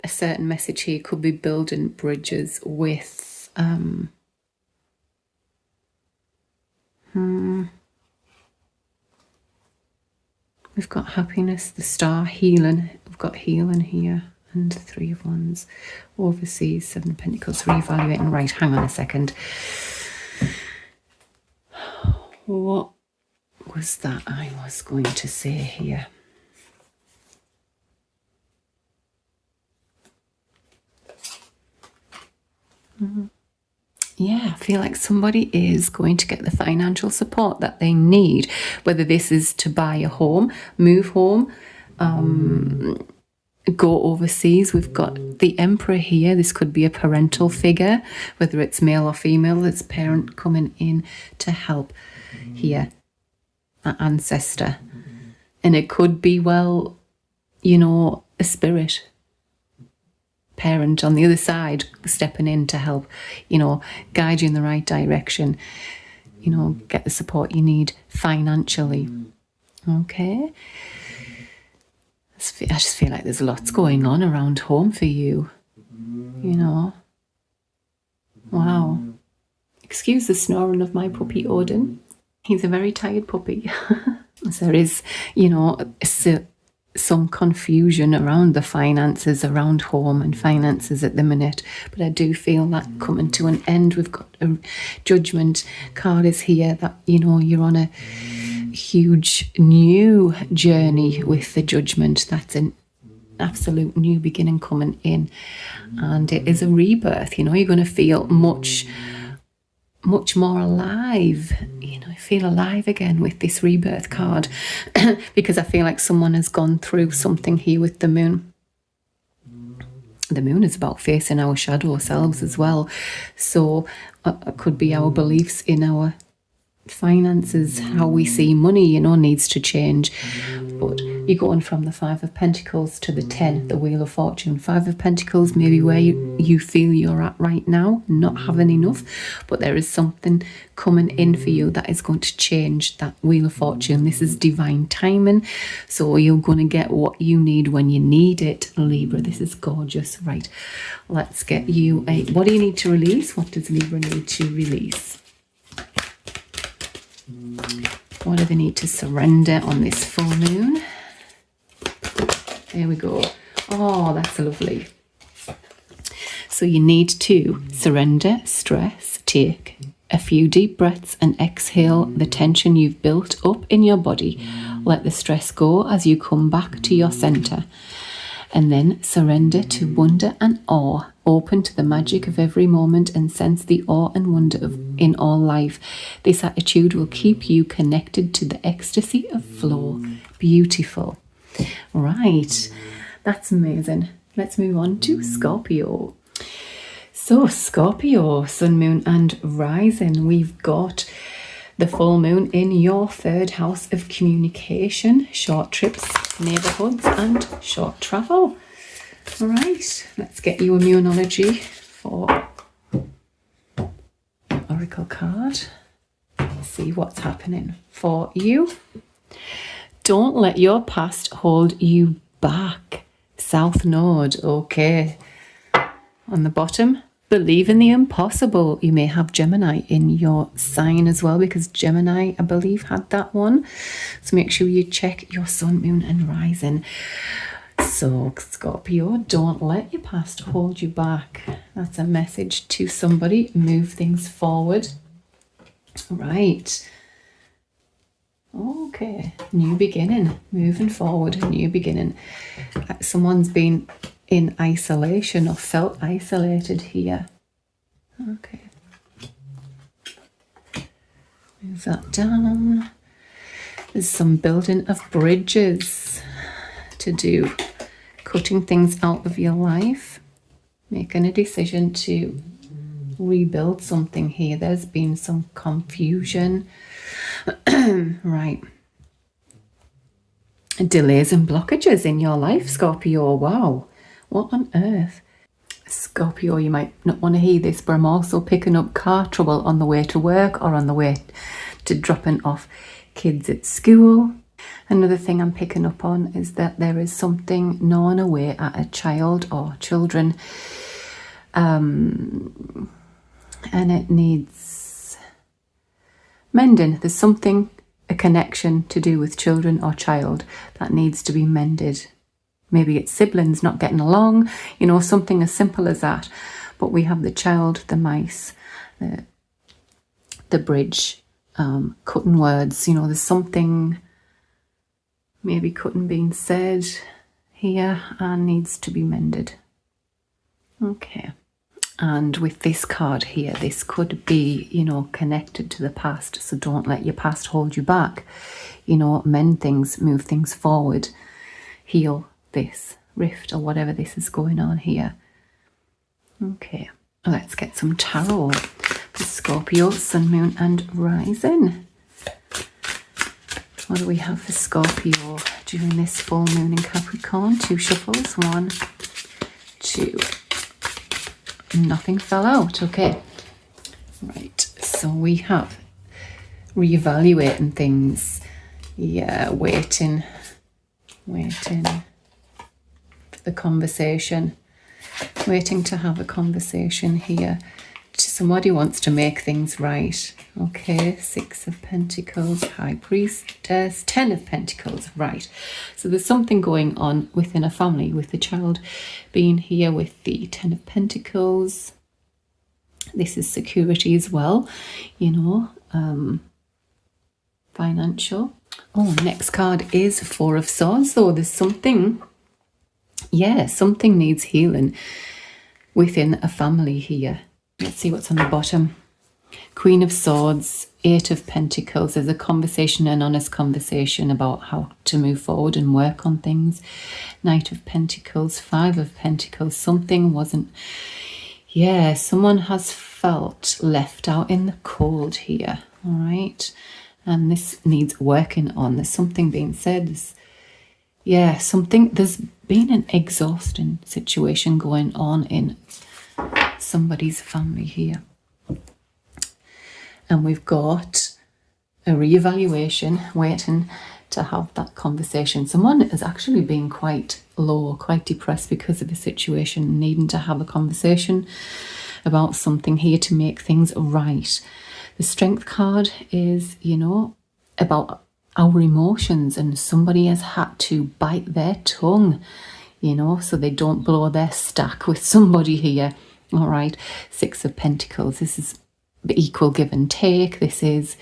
S1: A certain message here could be building bridges with we've got happiness, the star, healing. We've got healing here. And 3 of Wands. Overseas, 7 of Pentacles, reevaluating. Right, hang on a second. What was that I was going to say here? Yeah, I feel like somebody is going to get the financial support that they need, whether this is to buy a home, move home, go overseas. We've got the Emperor here. This could be a parental figure, whether it's male or female. It's parent coming in to help here, an ancestor. And it could be, well, you know, a spirit parent on the other side stepping in to help, you know, guide you in the right direction, you know, get the support you need financially. Okay. I just feel like there's lots going on around home for you, you know. Wow. Excuse the snoring of my puppy Odin. He's a very tired puppy. So there is, you know, some confusion around the finances, around home and finances at the minute. But I do feel that coming to an end. We've got a Judgment card is here that, you know, you're on a huge new journey with the Judgment. That's an absolute new beginning coming in. And it is a rebirth, you know. You're going to feel much more alive, you know, feel alive again with this rebirth card. Because I feel like someone has gone through something here with the moon. The moon is about facing our shadow selves as well. So it could be our beliefs in our finances, how we see money, you know, needs to change. But you're going from the 5 of Pentacles to the 10, the Wheel of Fortune. 5 of Pentacles, maybe where you feel you're at right now, not having enough, but there is something coming in for you that is going to change that Wheel of Fortune. This is divine timing, so you're going to get what you need when you need it, Libra. This is gorgeous. Right, let's get you a, what do you need to release? What does Libra need to release? What do they need to surrender on this full moon? There we go. Oh, that's lovely. So you need to surrender stress, take a few deep breaths and exhale the tension you've built up in your body. Let the stress go as you come back to your center. And then surrender to wonder and awe. Open to the magic of every moment and sense the awe and wonder in all life. This attitude will keep you connected to the ecstasy of flow. Beautiful. Right, that's amazing. Let's move on to Scorpio. So Scorpio, Sun, Moon and Rising. We've got the full moon in your 3rd house of communication, short trips, neighbourhoods and short travel. All right, let's get you a Moonology for Oracle card. See what's happening for you. Don't let your past hold you back. South Node, okay. On the bottom, believe in the impossible. You may have Gemini in your sign as well, because Gemini, I believe, had that one. So make sure you check your Sun, Moon and Rising. So Scorpio, don't let your past hold you back. That's a message to somebody. Move things forward. Right. Okay. New beginning. Moving forward. New beginning. Someone's been in isolation or felt isolated here. Okay. Move that down. There's some building of bridges to do. Cutting things out of your life. Making a decision to rebuild something here. There's been some confusion. Right. Delays and blockages in your life, Scorpio. Wow. What on earth? Scorpio, you might not want to hear this, but I'm also picking up car trouble on the way to work or on the way to dropping off kids at school. Another thing I'm picking up on is that there is something gnawing away at a child or children, and it needs mending. There's something, a connection to do with children or child that needs to be mended. Maybe it's siblings not getting along, you know, something as simple as that. But we have the child, the mice, the bridge, cutting words, you know, there's something maybe couldn't be said here and needs to be mended. Okay. And with this card here, this could be, you know, connected to the past. So don't let your past hold you back. You know, mend things, move things forward, heal this rift or whatever this is going on here. Okay. Let's get some tarot for Scorpio, Sun, Moon and Rising. What do we have for Scorpio during this full moon in Capricorn? 2 shuffles. 1, 2, nothing fell out. Okay. Right. So we have reevaluating things. Yeah, waiting for the conversation. Waiting to have a conversation here. Somebody wants to make things right. Okay, 6 of Pentacles, High Priestess, 10 of Pentacles. Right. So there's something going on within a family with the child being here with the 10 of Pentacles. This is security as well, you know, financial. Oh, next card is 4 of Swords. So there's something, yeah, something needs healing within a family here. Let's see what's on the bottom. Queen of Swords, 8 of Pentacles. There's a conversation, an honest conversation about how to move forward and work on things. Knight of Pentacles, 5 of Pentacles. Something wasn't, yeah, someone has felt left out in the cold here. All right. And this needs working on. There's something being said. Yeah, something, there's been an exhausting situation going on in somebody's family here. And we've got a reevaluation waiting to have that conversation. Someone is actually being quite low, quite depressed because of the situation, needing to have a conversation about something here to make things right. The Strength card is, you know, about our emotions, and somebody has had to bite their tongue, you know, so they don't blow their stack with somebody here. All right, 6 of Pentacles. This is equal give and take. This is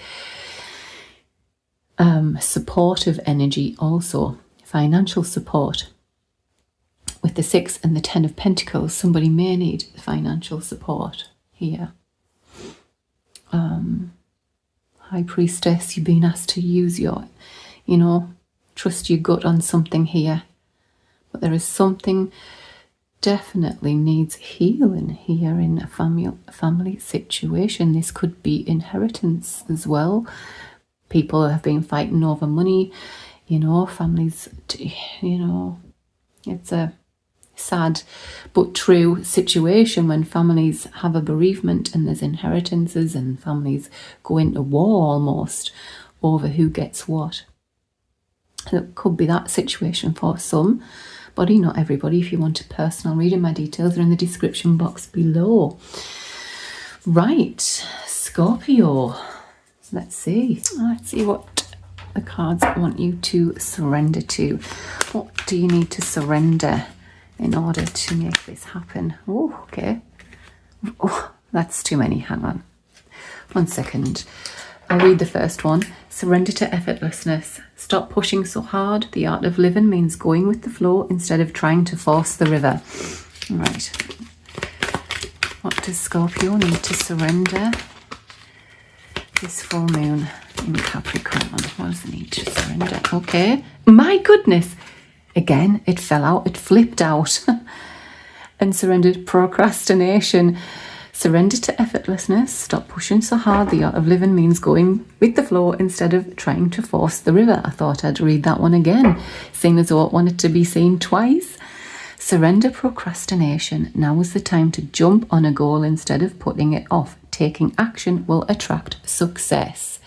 S1: supportive energy also, financial support. With the 6 and the 10 of Pentacles, somebody may need financial support here. High Priestess, you've been asked to use your, you know, trust your gut on something here. But there is something definitely needs healing here in a family situation. This could be inheritance as well. People have been fighting over money, you know, families, you know, it's a sad but true situation when families have a bereavement and there's inheritances and families go into war almost over who gets what. It could be that situation for somebody, not everybody. If you want a personal reading, my details are in the description box below. Right, Scorpio. Let's see what the cards want you to surrender to. What do you need to surrender in order to make this happen? Oh, okay. Oh, that's too many. Hang on. 1 second. I'll read the first one. Surrender to effortlessness. Stop pushing so hard. The art of living means going with the flow instead of trying to force the river. Right. What does Scorpio need to surrender this full moon in Capricorn? What does it need to surrender? Okay. My goodness. Again, it fell out. It flipped out. And surrendered procrastination. Surrender to effortlessness. Stop pushing so hard. The art of living means going with the flow instead of trying to force the river. I thought I'd read that one again, seeing as though it wanted to be seen twice. Surrender procrastination. Now is the time to jump on a goal instead of putting it off. Taking action will attract success.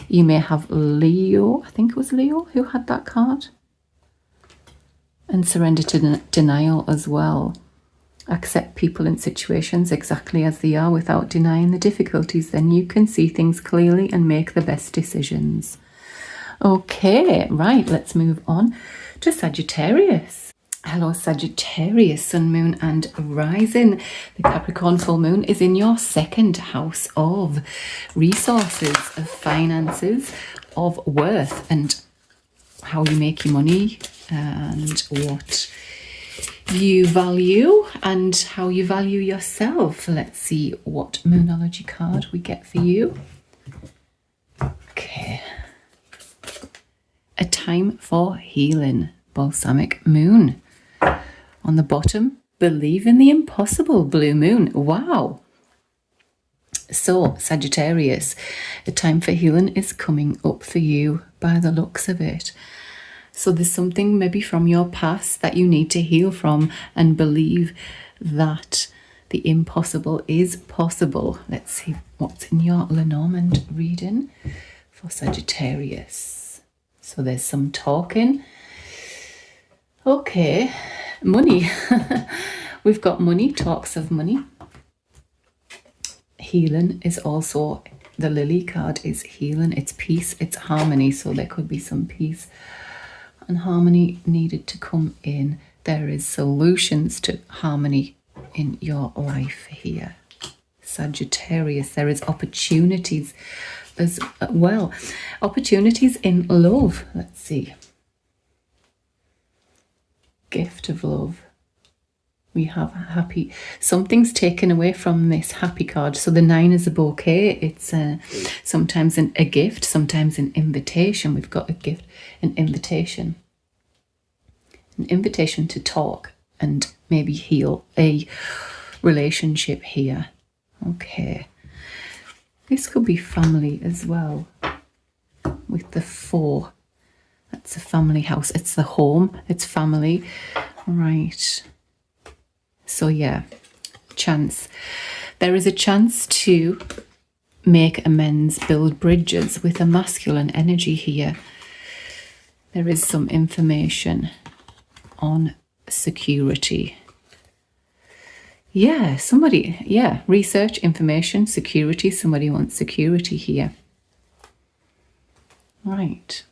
S1: You may have Leo, I think it was Leo who had that card. And surrender to denial as well. Accept people and situations exactly as they are without denying the difficulties. Then you can see things clearly and make the best decisions. Okay, right, let's move on to Sagittarius. Hello, Sagittarius, Sun, Moon and Rising. The Capricorn full moon is in your second house of resources, of finances, of worth, and how you make your money and what you value and how you value yourself. Let's see what Moonology card we get for you. Okay. A time for healing. Balsamic moon. On the bottom, believe in the impossible. Blue moon. Wow. So, Sagittarius, a time for healing is coming up for you by the looks of it. So there's something maybe from your past that you need to heal from and believe that The impossible is possible. Let's see what's in your Lenormand reading for Sagittarius. So there's some talking. Okay, money. We've got money, talks of money. Healing is also, the lily card is healing. It's peace, it's harmony. So there could be some peace and harmony needed to come in. There is solutions to harmony in your life here, Sagittarius. There is opportunities as well. Opportunities in love. Let's see. Gift of love. We have happy. Something's taken away from this happy card. So the 9 is a bouquet. It's sometimes a gift, sometimes an invitation. We've got a gift, an invitation. An invitation to talk and maybe heal a relationship here. Okay. This could be family as well. With the 4. That's a family house. It's the home. It's family. Right. So yeah, chance. There is a chance to make amends, build bridges with a masculine energy here. There is some information on security. Yeah, somebody, yeah, research, information, security. Somebody wants security here. Right.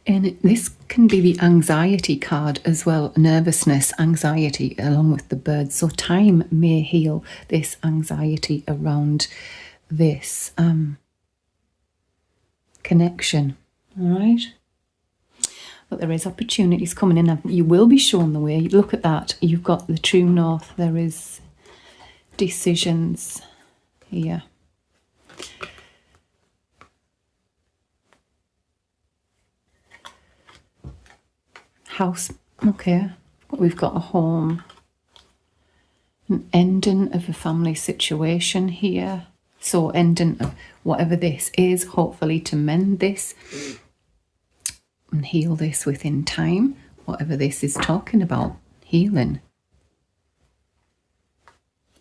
S1: And this can be the anxiety card as well. Nervousness, anxiety, along with the birds. So time may heal this anxiety around this connection. All right. But there is opportunities coming in. You will be shown the way. Look at that. You've got the true north. There is decisions here. House, okay, we've got a home, an ending of a family situation here. So ending of whatever this is, hopefully to mend this and heal this within time, whatever this is talking about, healing.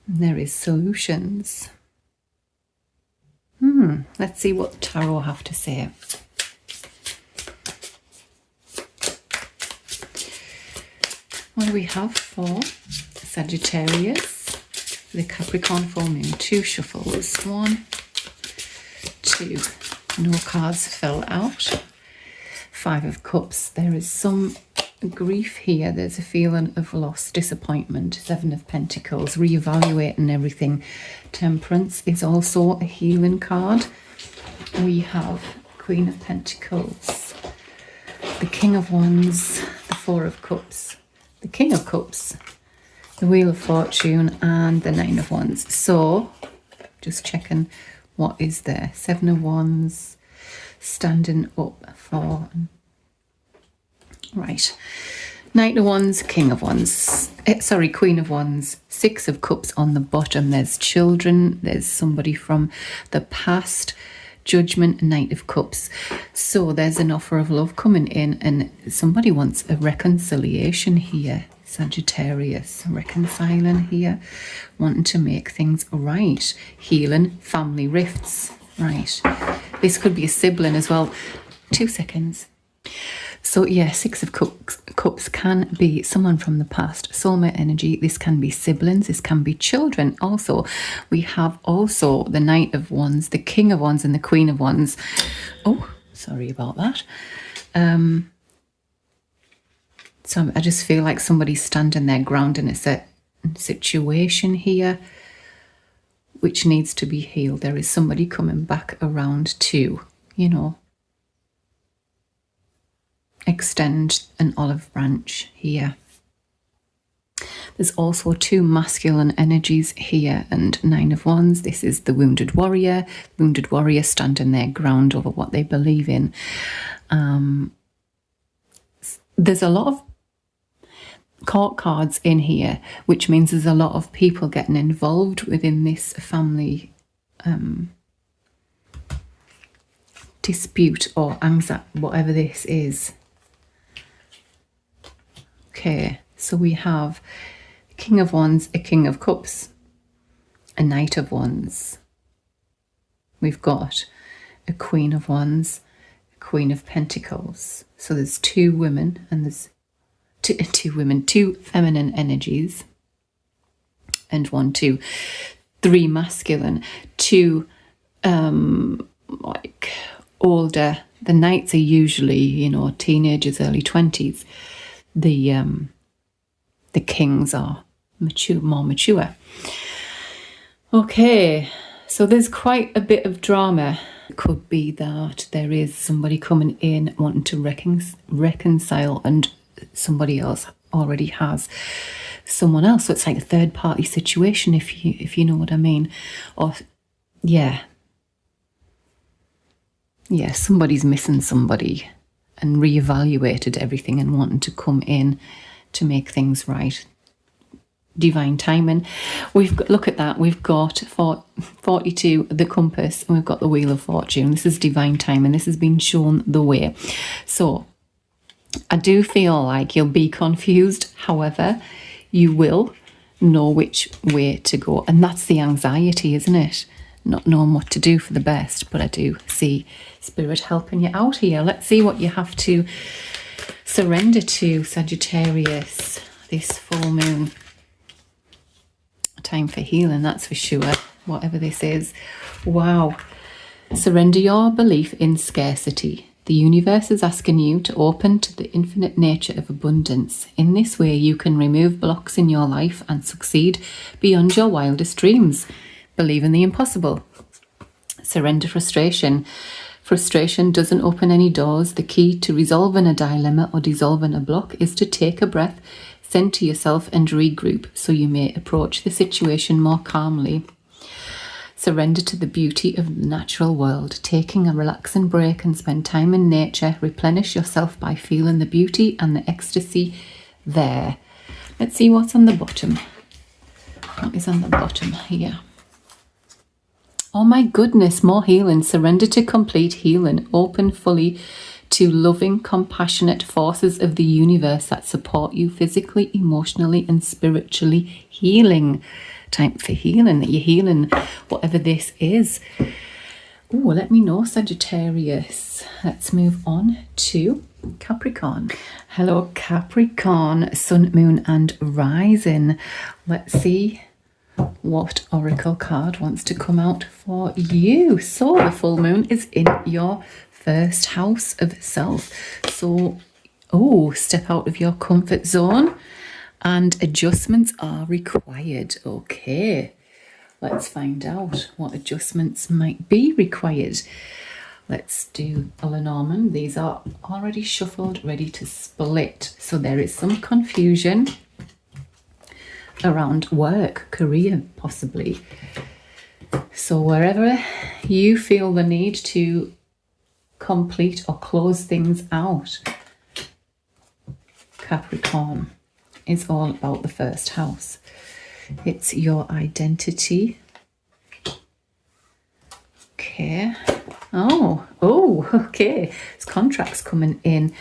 S1: And there is solutions. Let's see what Tarot have to say. What do we have for Sagittarius? The Capricorn full moon. 2 shuffles. 1, 2. No cards fell out. 5 of Cups. There is some grief here. There's a feeling of loss, disappointment. 7 of Pentacles. Reevaluating everything. Temperance is also a healing card. We have Queen of Pentacles. The King of Wands. The 4 of Cups. The King of Cups, the Wheel of Fortune, and the 9 of Wands. So, just checking what is there. 7 of Wands, standing up for... Right. Knight of Wands, King of Wands. Sorry, Queen of Wands. 6 of Cups on the bottom. There's children. There's somebody from the past. Judgment, Knight of Cups. So there's an offer of love coming in, and somebody wants a reconciliation here. Sagittarius, reconciling here, wanting to make things right. Healing, family rifts. Right. This could be a sibling as well. 2 seconds. So yeah, 6 of Cups can be someone from the past, soulmate energy. This can be siblings, this can be children. Also, we have also the Knight of Wands, the King of Wands, and the Queen of Wands. Oh, sorry about that. So I just feel like somebody's standing their ground in a situation here which needs to be healed. There is somebody coming back around to, you know, extend an olive branch here. There's also 2 masculine energies here, and 9 of Wands. This is the wounded warrior. Wounded warrior standing their ground over what they believe in. There's a lot of court cards in here, which means there's a lot of people getting involved within this family dispute or anxiety, whatever this is. Okay, so we have King of Wands, a King of Cups, a Knight of Wands. We've got a Queen of Wands, a Queen of Pentacles. So there's two women, and there's two feminine energies, and 1, 2, 3 masculine, 2 like older. The Knights are usually, you know, teenagers, early 20s. The Kings are more mature. Okay, so there's quite a bit of drama. It could be that there is somebody coming in wanting to reconcile, and somebody else already has someone else. So it's like a third party situation, if you know what I mean. Or yeah, somebody's missing somebody and reevaluated everything and wanting to come in to make things right. Divine timing. We've got, look at that, we've got 42, the compass, and we've got the Wheel of Fortune. This is divine timing. This has been shown the way. So I do feel like you'll be confused. However, you will know which way to go. And that's the anxiety, isn't it? Not knowing what to do for the best. But I do see Spirit helping you out here. Let's see what you have to surrender to, Sagittarius, this full moon. Time for healing, that's for sure, whatever this is. Wow. Surrender your belief in scarcity. The universe is asking you to open to the infinite nature of abundance. In this way, you can remove blocks in your life and succeed beyond your wildest dreams. Believe in the impossible. Surrender frustration. Frustration doesn't open any doors. The key to resolving a dilemma or dissolving a block is to take a breath, center yourself and regroup so you may approach the situation more calmly. Surrender to the beauty of the natural world. Taking a relaxing break and spend time in nature. Replenish yourself by feeling the beauty and the ecstasy there. Let's see what's on the bottom. What is on the bottom here? Oh my goodness, more healing. Surrender to complete healing. Open fully to loving, compassionate forces of the universe that support you physically, emotionally, and spiritually. Healing. Time for healing. That you're healing whatever this is. Oh, let me know, Sagittarius. Let's move on to Capricorn. Hello, Capricorn, Sun, Moon, and Rising. Let's see what oracle card wants to come out for you. So the full moon is in your first house of self. So, step out of your comfort zone and adjustments are required. Okay, let's find out what adjustments might be required. Let's do a Lenormand. These are already shuffled, ready to split. So there is some confusion around work, career, possibly. So wherever you feel the need to complete or close things out, Capricorn, is all about the first house. It's your identity. Okay. Okay. There's contracts coming in.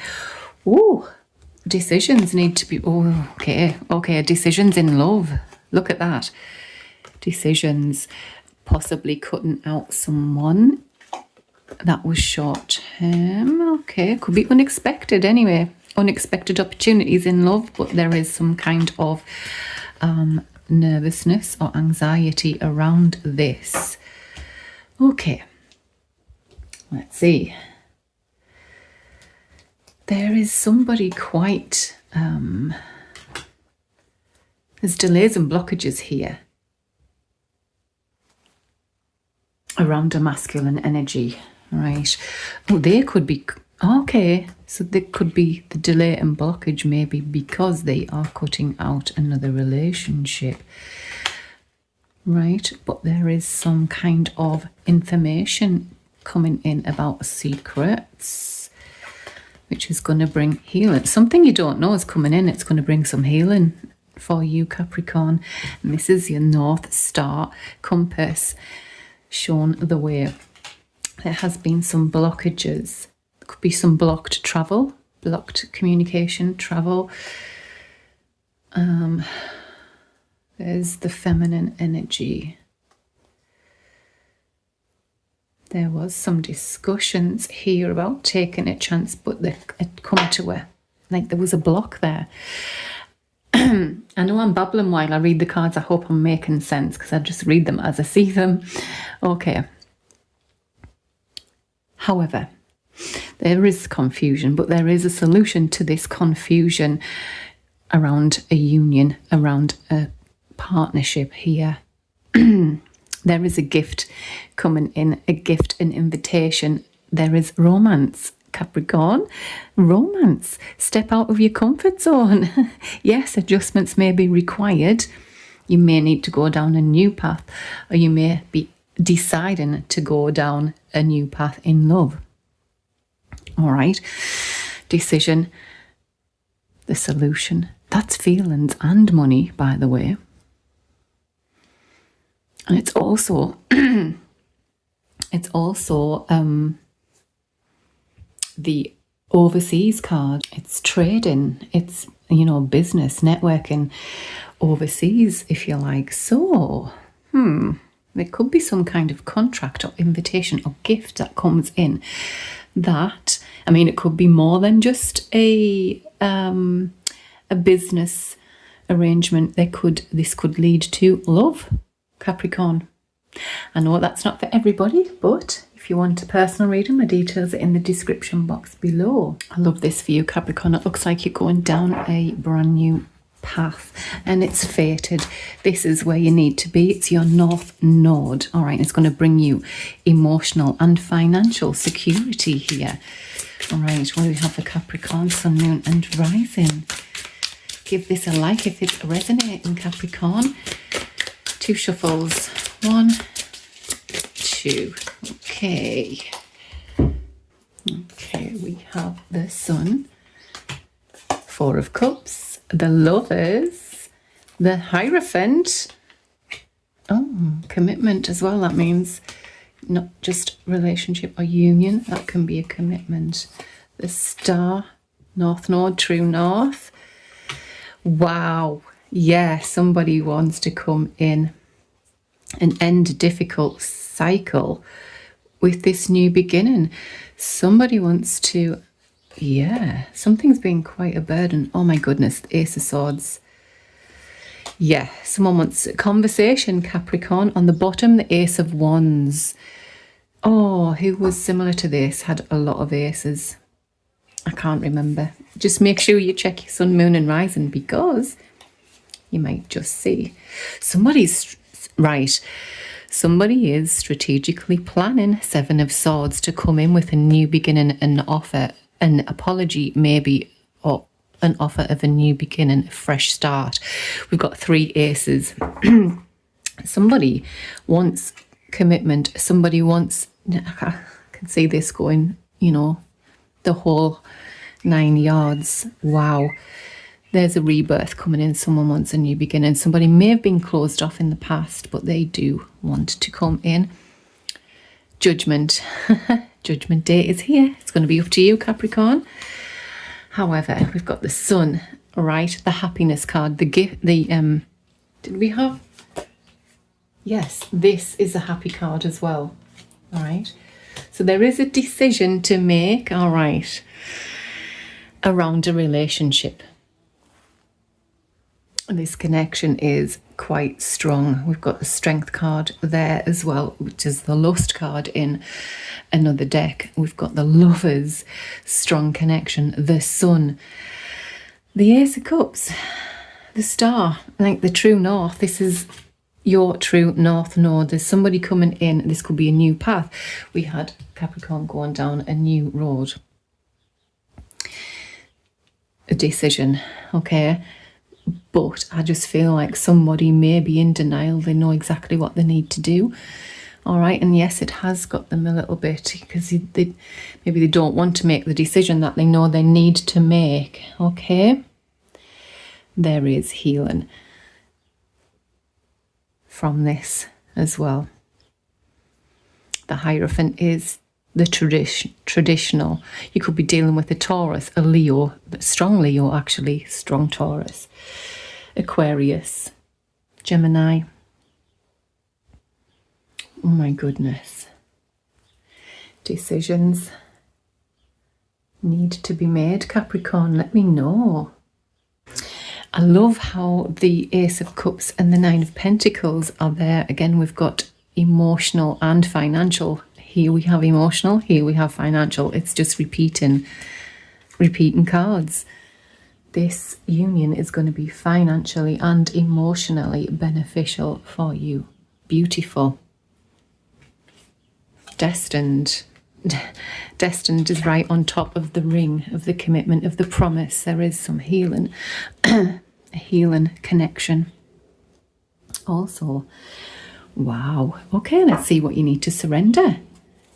S1: Decisions need to be, okay, decisions in love. Look at that. Decisions, possibly cutting out someone that was short term. Okay, could be unexpected anyway. Unexpected opportunities in love, but there is some kind of nervousness or anxiety around this. Okay, let's see. There is somebody quite, there's delays and blockages here around a masculine energy, right? Oh, they could be, okay, so there could be the delay and blockage maybe because they are cutting out another relationship, right? But there is some kind of information coming in about secrets, which is going to bring healing. Something you don't know is coming in. It's going to bring some healing for you, Capricorn. And this is your North Star compass, shown the way. There has been some blockages. There could be some blocked travel, blocked communication, travel. There's the feminine energy. There was some discussions here about taking a chance, but they had come to a, like there was a block there. I know I'm babbling while I read the cards. I hope I'm making sense because I just read them as I see them. Okay. However, there is confusion, but there is a solution to this confusion around a union, around a partnership here. There is a gift coming in, a gift, an invitation. There is romance, Capricorn. Romance. Step out of your comfort zone. Yes, adjustments may be required. You may need to go down a new path, or you may be deciding to go down a new path in love. All right. Decision. The solution. That's feelings and money, by the way. And it's also the overseas card. It's trading. It's, you know, business, networking overseas, if you like. So, there could be some kind of contract or invitation or gift that comes in. That, I mean, it could be more than just a business arrangement. This could lead to love, Capricorn. I know that's not for everybody, but if you want a personal reading, my details are in the description box below. I love this for you, Capricorn. It looks like you're going down a brand new path and it's fated. This is where you need to be. It's your North Node. All right, it's going to bring you emotional and financial security here. All right, what do we have for Capricorn, Sun, Moon and Rising? Give this a like if it's resonating, Capricorn. 2 shuffles. 1, 2. Okay. Okay, we have the Sun, 4 of Cups, the Lovers, the Hierophant. Oh, commitment as well. That means not just relationship or union. That can be a commitment. The Star, North Node, True North. Wow. Yeah, somebody wants to come in and end a difficult cycle with this new beginning. Somebody wants to, yeah, something's been quite a burden. Oh my goodness, the Ace of Swords. Yeah, someone wants a conversation, Capricorn. On the bottom, the Ace of Wands. Oh, who was similar to this? Had a lot of aces. I can't remember. Just make sure you check your Sun, Moon and Rising, because you might just see somebody's right. Somebody is strategically planning, 7 of Swords, to come in with a new beginning, an offer, an apology maybe, or an offer of a new beginning, a fresh start. We've got 3 aces. Somebody wants commitment. Somebody wants, I can see this going, you know, the whole 9 yards. Wow. There's a rebirth coming in. Someone wants a new beginning. Somebody may have been closed off in the past, but they do want to come in. Judgment. Judgment Day is here. It's going to be up to you, Capricorn. However, we've got the Sun, right? The happiness card. The gift. The did we have? Yes, this is a happy card as well. All right. So there is a decision to make. All right. Around a relationship. This connection is quite strong. We've got the Strength card there as well, which is the Lust card in another deck. We've got the Lovers, strong connection, the Sun, the Ace of Cups, the Star, like the True North. This is your True North Node. There's somebody coming in. This could be a new path. We had Capricorn going down a new road. A decision, okay? But I just feel like somebody may be in denial. They know exactly what they need to do. All right. And yes, it has got them a little bit because maybe they don't want to make the decision that they know they need to make. Okay. There is healing from this as well. The Hierophant is the traditional. You could be dealing with a Taurus, a Leo, strong Leo actually, strong Taurus, Aquarius, Gemini. Oh my goodness. Decisions need to be made, Capricorn. Let me know. I love how the Ace of Cups and the Nine of Pentacles are there. Again, we've got emotional and financial. Here we have emotional, here we have financial. It's just repeating cards. This union is going to be financially and emotionally beneficial for you. Beautiful. Destined. Destined is right on top of the ring, of the commitment, of the promise. There is some healing, a healing connection. Also, wow. Okay, let's see what you need to surrender,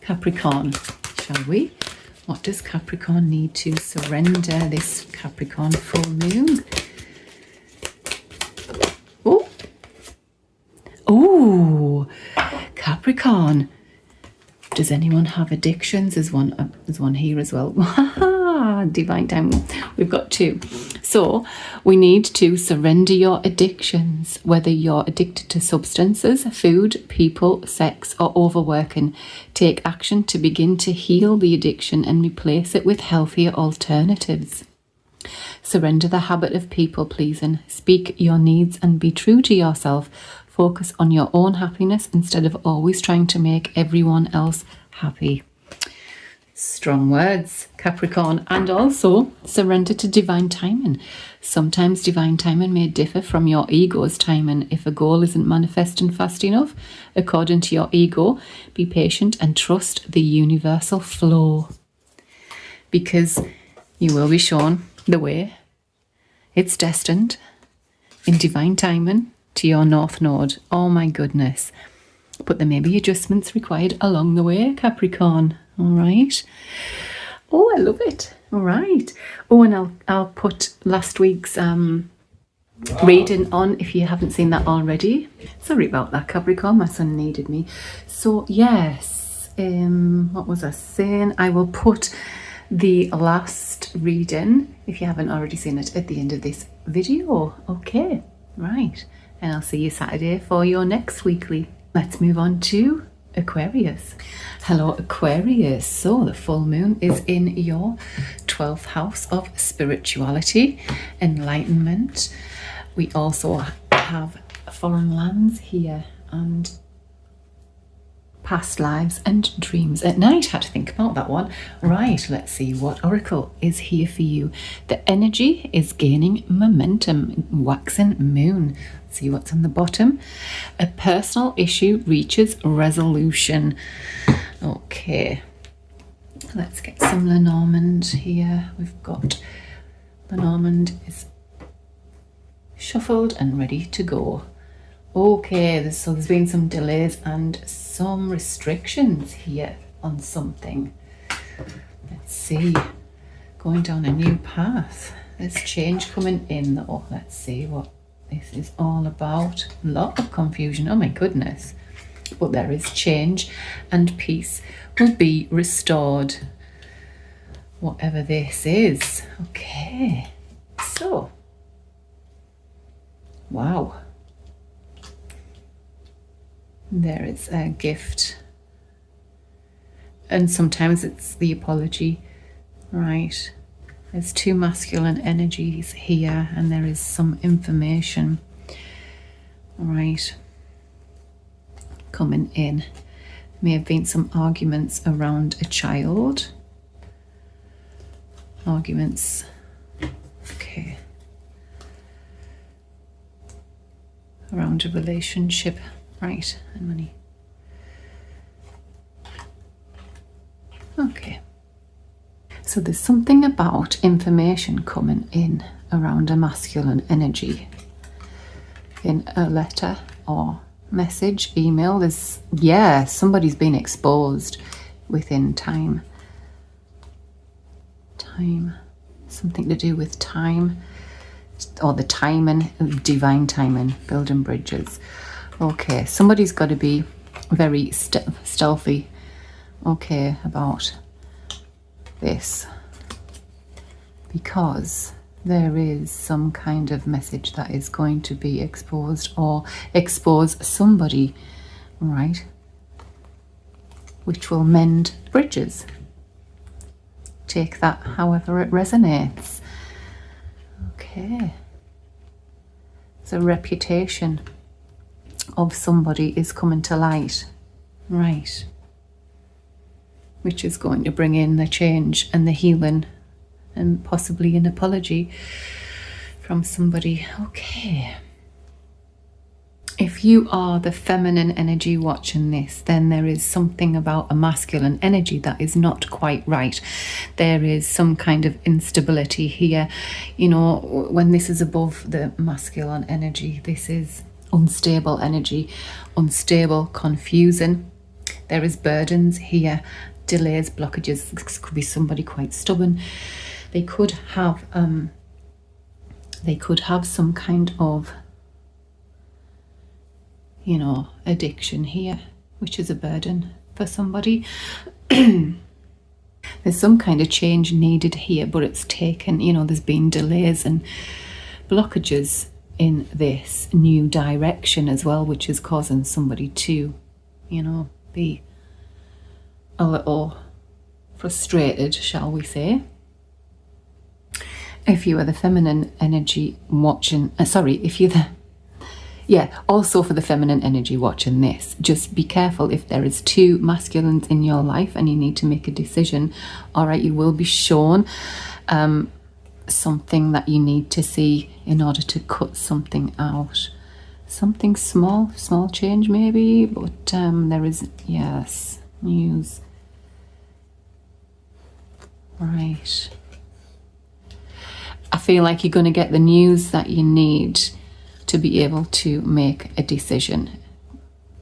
S1: Capricorn, shall we? What does Capricorn need to surrender this Capricorn full moon? Oh, oh, Capricorn. Does anyone have addictions? There's one here as well. Divine time. We've got two. So we need to surrender your addictions, whether you're addicted to substances, food, people, sex, or overworking. Take action to begin to heal the addiction and replace it with healthier alternatives. Surrender the habit of people pleasing. Speak your needs and be true to yourself. Focus on your own happiness instead of always trying to make everyone else happy. Strong words, Capricorn. And also surrender to divine timing. Sometimes divine timing may differ from your ego's timing. If a goal isn't manifesting fast enough, according to your ego, be patient and trust the universal flow. Because you will be shown the way. It's destined in divine timing to your North Node. Oh my goodness. But there may be adjustments required along the way, Capricorn. All right. Oh, I love it. All right. Oh, and I'll put last week's reading on if you haven't seen that already. Sorry about that, Capricorn. My son needed me. So yes, what was I saying? I will put the last reading, if you haven't already seen it, at the end of this video. Okay, right. And I'll see you Saturday for your next weekly. Let's move on to Aquarius. Hello, Aquarius. So the full moon is in your 12th house of spirituality, enlightenment. We also have foreign lands here and past lives and dreams at night. Had to think about that one. Right, let's see what oracle is here for you. The energy is gaining momentum. Waxing moon. Let's see what's on the bottom. A personal issue reaches resolution. Okay, let's get some Lenormand here. We've got Lenormand is shuffled and ready to go. Okay, there's been some delays and some restrictions here on something. Let's see, going down a new path. There's change coming in though. Let's see what this is all about. A lot of confusion, oh my goodness. But there is change and peace will be restored. Whatever this is. Okay, so, wow. There is a gift, and sometimes it's the apology, right? There's two masculine energies here, and there is some information, right, coming in. May have been some arguments around a child. Arguments, okay, around a relationship. Right, and money. Okay. So there's something about information coming in around a masculine energy in a letter or message, email. There's, yeah, somebody's been exposed within time. Time, something to do with time, or the timing, divine timing, building bridges. Okay, somebody's got to be very stealthy, okay, about this, because there is some kind of message that is going to be exposed or expose somebody, right? Which will mend bridges. Take that however it resonates. Okay. The reputation of somebody is coming to light, right? Which is going to bring in the change and the healing and possibly an apology from somebody. Okay. If you are the feminine energy watching this, then there is something about a masculine energy that is not quite right. There is some kind of instability here. You know, when this is above the masculine energy, this is unstable energy, unstable, confusing. There is burdens here, delays, blockages. This could be somebody quite stubborn. They could have some kind of, you know, addiction here, which is a burden for somebody. There's some kind of change needed here, but it's taken, you know, there's been delays and blockages in this new direction as well, which is causing somebody to, you know, be a little frustrated, shall we say. If you are the feminine energy watching, if you're the, also for the feminine energy watching this, just be careful if there is two masculines in your life and you need to make a decision. All right, you will be shown something that you need to see in order to cut something out. Something small change maybe, but there is, yes, news. Right. I feel like you're going to get the news that you need to be able to make a decision.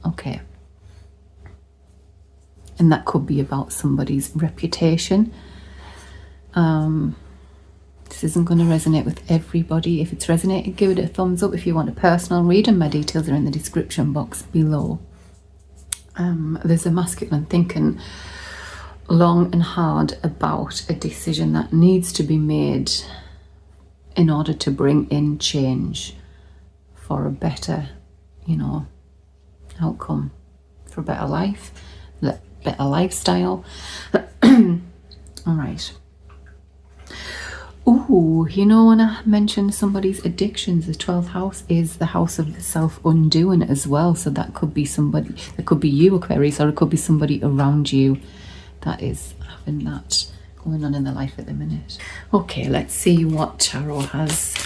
S1: Okay. And that could be about somebody's reputation. This isn't going to resonate with everybody. If it's resonated, give it a thumbs up. If you want a personal reading, my details are in the description box below. There's a masculine thinking long and hard about a decision that needs to be made in order to bring in change for a better, you know, outcome, for a better life, better lifestyle. All right. Ooh, you know, when I mentioned somebody's addictions, the 12th house is the house of self-undoing as well. So that could be somebody, that could be you, Aquarius, or it could be somebody around you that is having that going on in their life at the minute. Okay, let's see what Tarot has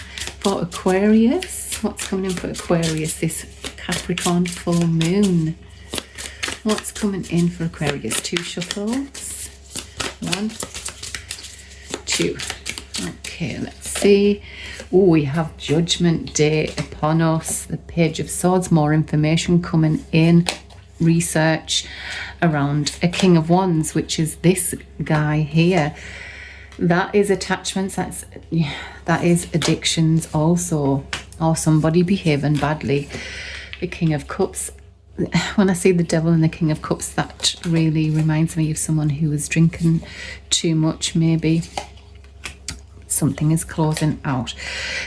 S1: for Aquarius. What's coming in for Aquarius this Capricorn full moon? What's coming in for Aquarius? 2 shuffles. 1, 2. Okay, let's see. Oh, we have Judgment Day upon us. The Page of Swords, more information coming in. Research around a King of Wands, which is this guy here. That is attachments, that is addictions also, or somebody behaving badly. The King of Cups, when I see the Devil and the King of Cups, that really reminds me of someone who was drinking too much maybe. Something is closing out.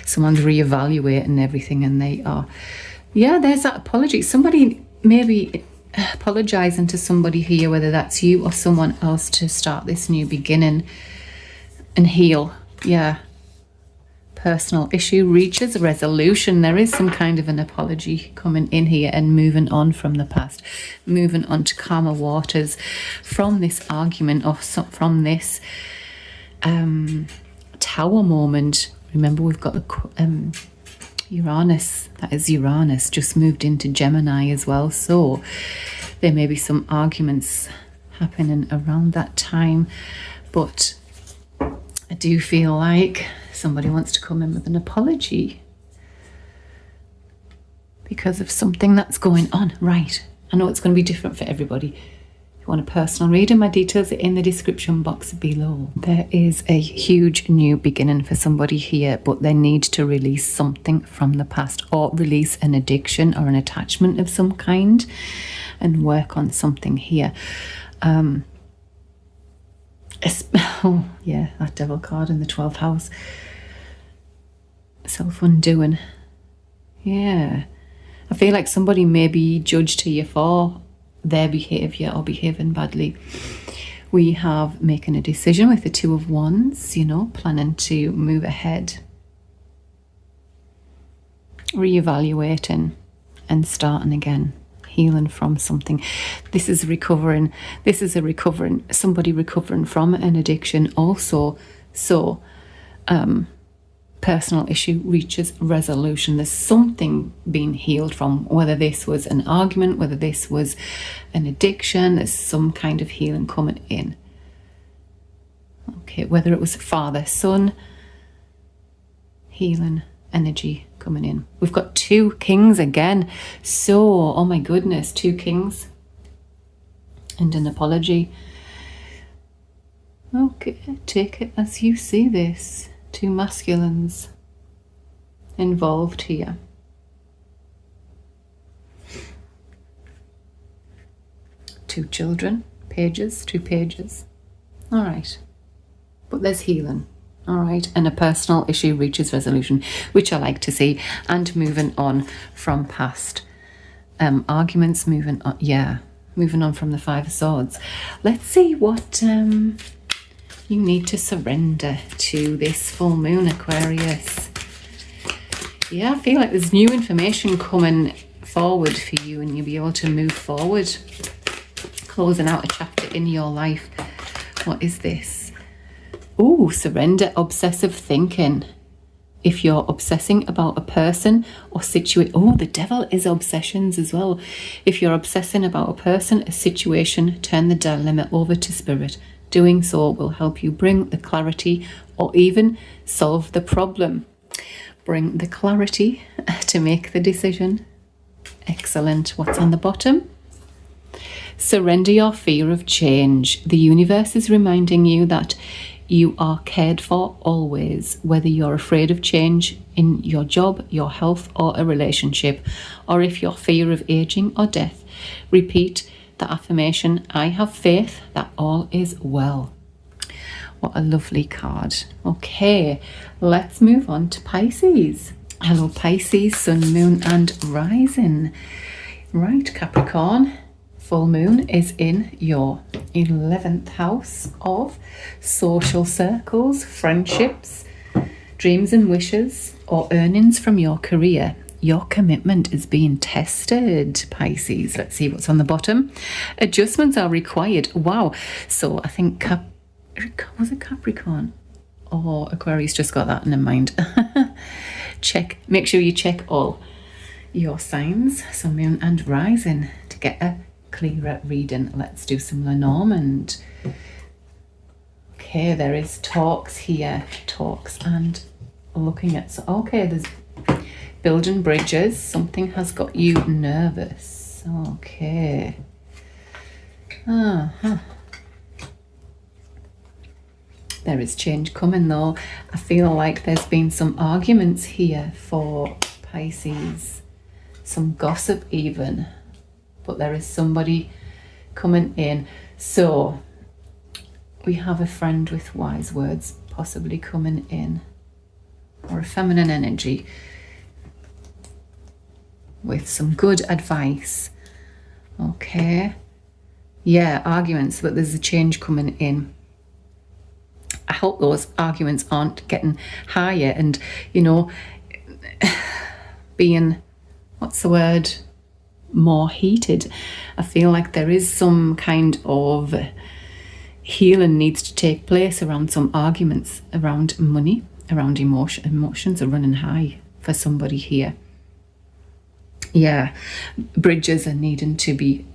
S1: Someone's reevaluating everything and they are, yeah, there's that apology. Somebody maybe apologizing to somebody here, whether that's you or someone else, to start this new beginning and heal. Yeah. Personal issue reaches a resolution. There is some kind of an apology coming in here and moving on from the past, moving on to calmer waters from this argument or from this Tower moment. Remember, we've got the Uranus, that is Uranus, just moved into Gemini as well. So there may be some arguments happening around that time. But I do feel like somebody wants to come in with an apology because of something that's going on. Right. I know it's going to be different for everybody. If you want a personal reading, my details are in the description box below. There is a huge new beginning for somebody here, but they need to release something from the past, or release an addiction or an attachment of some kind and work on something here. Oh yeah, that Devil card in the 12th house. self-undoing. Yeah. I feel like somebody may be judged you for their behaviour or behaving badly. We have making a decision with the Two of Wands, you know, planning to move ahead, reevaluating and starting again, healing from something. This is recovering. This is somebody recovering from an addiction also. So, personal issue reaches resolution. There's something being healed from, whether this was an argument, whether this was an addiction, there's some kind of healing coming in. Okay, whether it was father, son, healing energy coming in. We've got 2 kings again. So, oh my goodness, 2 kings and an apology. Okay, take it as you see this. 2 masculines involved here. Two children, pages, 2 pages. All right. But there's healing. All right. And a personal issue reaches resolution, which I like to see. And moving on from past arguments, moving on. Yeah. Moving on from the 5 of Swords. Let's see what you need to surrender to this full moon, Aquarius. Yeah, I feel like there's new information coming forward for you and you'll be able to move forward. Closing out a chapter in your life. What is this? Oh, surrender obsessive thinking. If you're obsessing about a person or situation. Oh, the devil is obsessions as well. If you're obsessing about a person, a situation, turn the dilemma over to spirit. Doing so will help you bring the clarity or even solve the problem. Bring the clarity to make the decision. Excellent. What's on the bottom? Surrender your fear of change. The universe is reminding you that you are cared for always, whether you're afraid of change in your job, your health, or a relationship, or if you're fear of aging or death. Repeat the affirmation, I have faith that all is well. What a lovely card. Okay, let's move on to Pisces. Hello Pisces, sun, moon and rising. Right, Capricorn, full moon is in your 11th house of social circles, friendships, dreams and wishes, or earnings from your career. Your commitment is being tested, Pisces. Let's see what's on the bottom. Adjustments are required. Wow. So I think, was it Capricorn? Or Aquarius just got that in mind. Check. Make sure you check all your signs, sun, moon and rising, to get a clearer reading. Let's do some Lenormand. Okay, there is talks here. Talks and looking at... So, okay, there's... Building bridges. Something has got you nervous. Okay. There is change coming though. I feel like there's been some arguments here for Pisces. Some gossip even. But there is somebody coming in. So we have a friend with wise words possibly coming in. Or a feminine energy with some good advice. Okay. Yeah, arguments, but there's a change coming in. I hope those arguments aren't getting higher and, you know, being, what's the word, more heated. I feel like there is some kind of healing needs to take place around some arguments around money, around emotions are running high for somebody here. Yeah, bridges are needing to be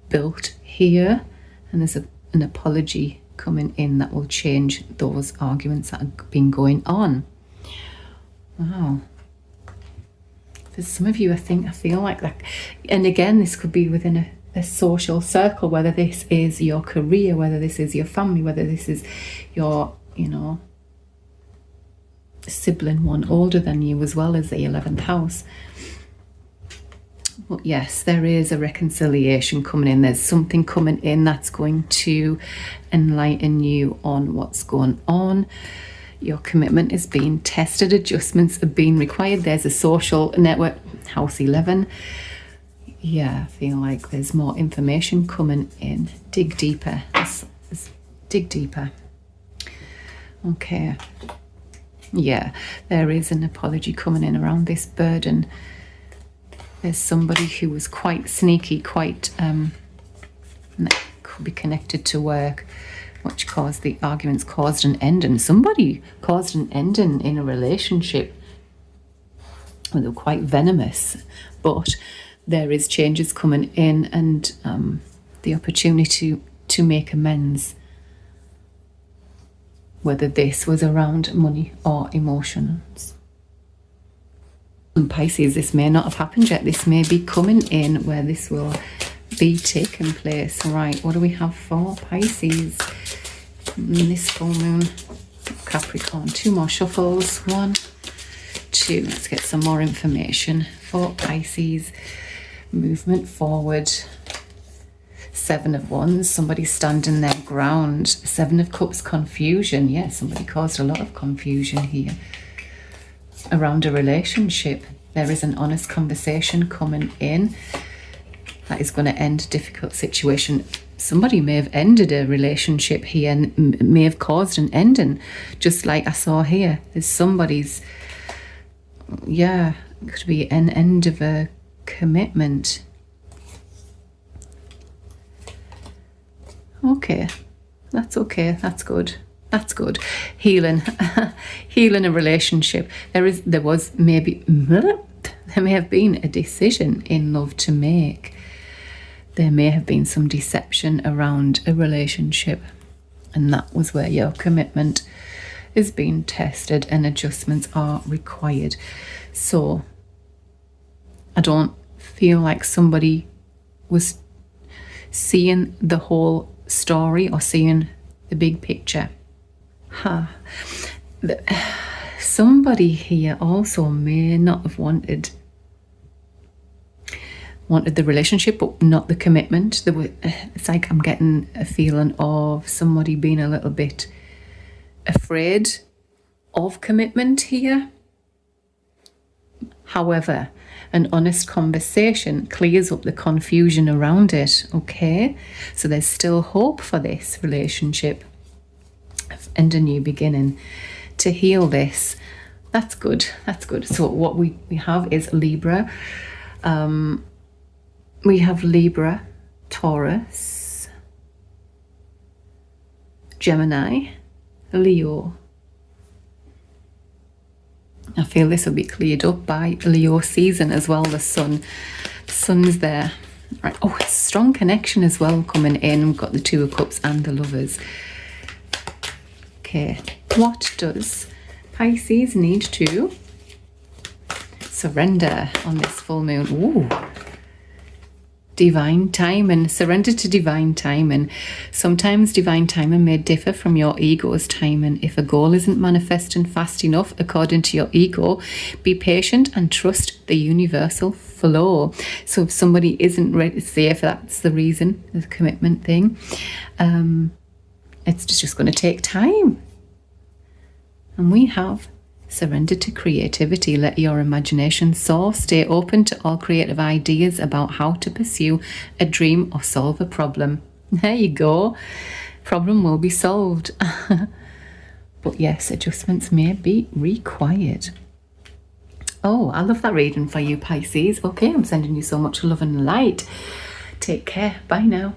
S1: built here, and there's an apology coming in that will change those arguments that have been going on. Wow. For some of you, I feel like that, and again, this could be within a social circle, whether this is your career, whether this is your family, whether this is your, you know, sibling, one older than you, as well as the 11th house. But yes, there is a reconciliation coming in. There's something coming in that's going to enlighten you on what's going on. Your commitment is being tested. Adjustments are being required. There's a social network, house 11. Yeah, I feel like there's more information coming in. Dig deeper. Dig deeper. Okay. Yeah, there is an apology coming in around this burden. There's somebody who was quite sneaky, quite, that could be connected to work, which caused the arguments, caused an end, and somebody caused an end in a relationship. Well, they were quite venomous, but there is changes coming in, and the opportunity to make amends, whether this was around money or emotions. And Pisces, this may not have happened yet. This may be coming in where this will be taking place. Right, what do we have for Pisces in this full moon? Capricorn, 2 more shuffles. 1, 2. Let's get some more information for Pisces. Movement forward. 7 of Wands, somebody standing their ground. 7 of Cups, confusion. Yeah, somebody caused a lot of confusion here around a relationship. There is an honest conversation coming in that is going to end a difficult situation. Somebody may have ended a relationship here and may have caused an ending, just like I saw here. There's somebody's, yeah, it could be an end of a commitment. Okay, that's okay, that's good. That's good. Healing, healing a relationship. There may have been a decision in love to make. There may have been some deception around a relationship, and that was where your commitment is being tested and adjustments are required. So I don't feel like somebody was seeing the whole story or seeing the big picture. Somebody here also may not have wanted the relationship, but not the commitment. It's like I'm getting a feeling of somebody being a little bit afraid of commitment here. However, an honest conversation clears up the confusion around it, okay? So there's still hope for this relationship and a new beginning to heal this. That's good, that's good. So what we have is Libra. We have Libra, Taurus, Gemini, Leo. I feel this will be cleared up by Leo season as well. The sun's there. Right. Oh, it's strong connection as well coming in. We've got the 2 of Cups and the Lovers. Okay, what does Pisces need to surrender on this full moon? Ooh, divine timing. Surrender to divine timing. Sometimes divine timing may differ from your ego's timing. If a goal isn't manifesting fast enough according to your ego, be patient and trust the universal flow. So if somebody isn't ready, say if that's the reason, the commitment thing, it's just going to take time. And we have surrender to creativity. Let your imagination soar. Stay open to all creative ideas about how to pursue a dream or solve a problem. There you go. Problem will be solved. But yes, adjustments may be required. Oh, I love that reading for you, Pisces. Okay, I'm sending you so much love and light. Take care. Bye now.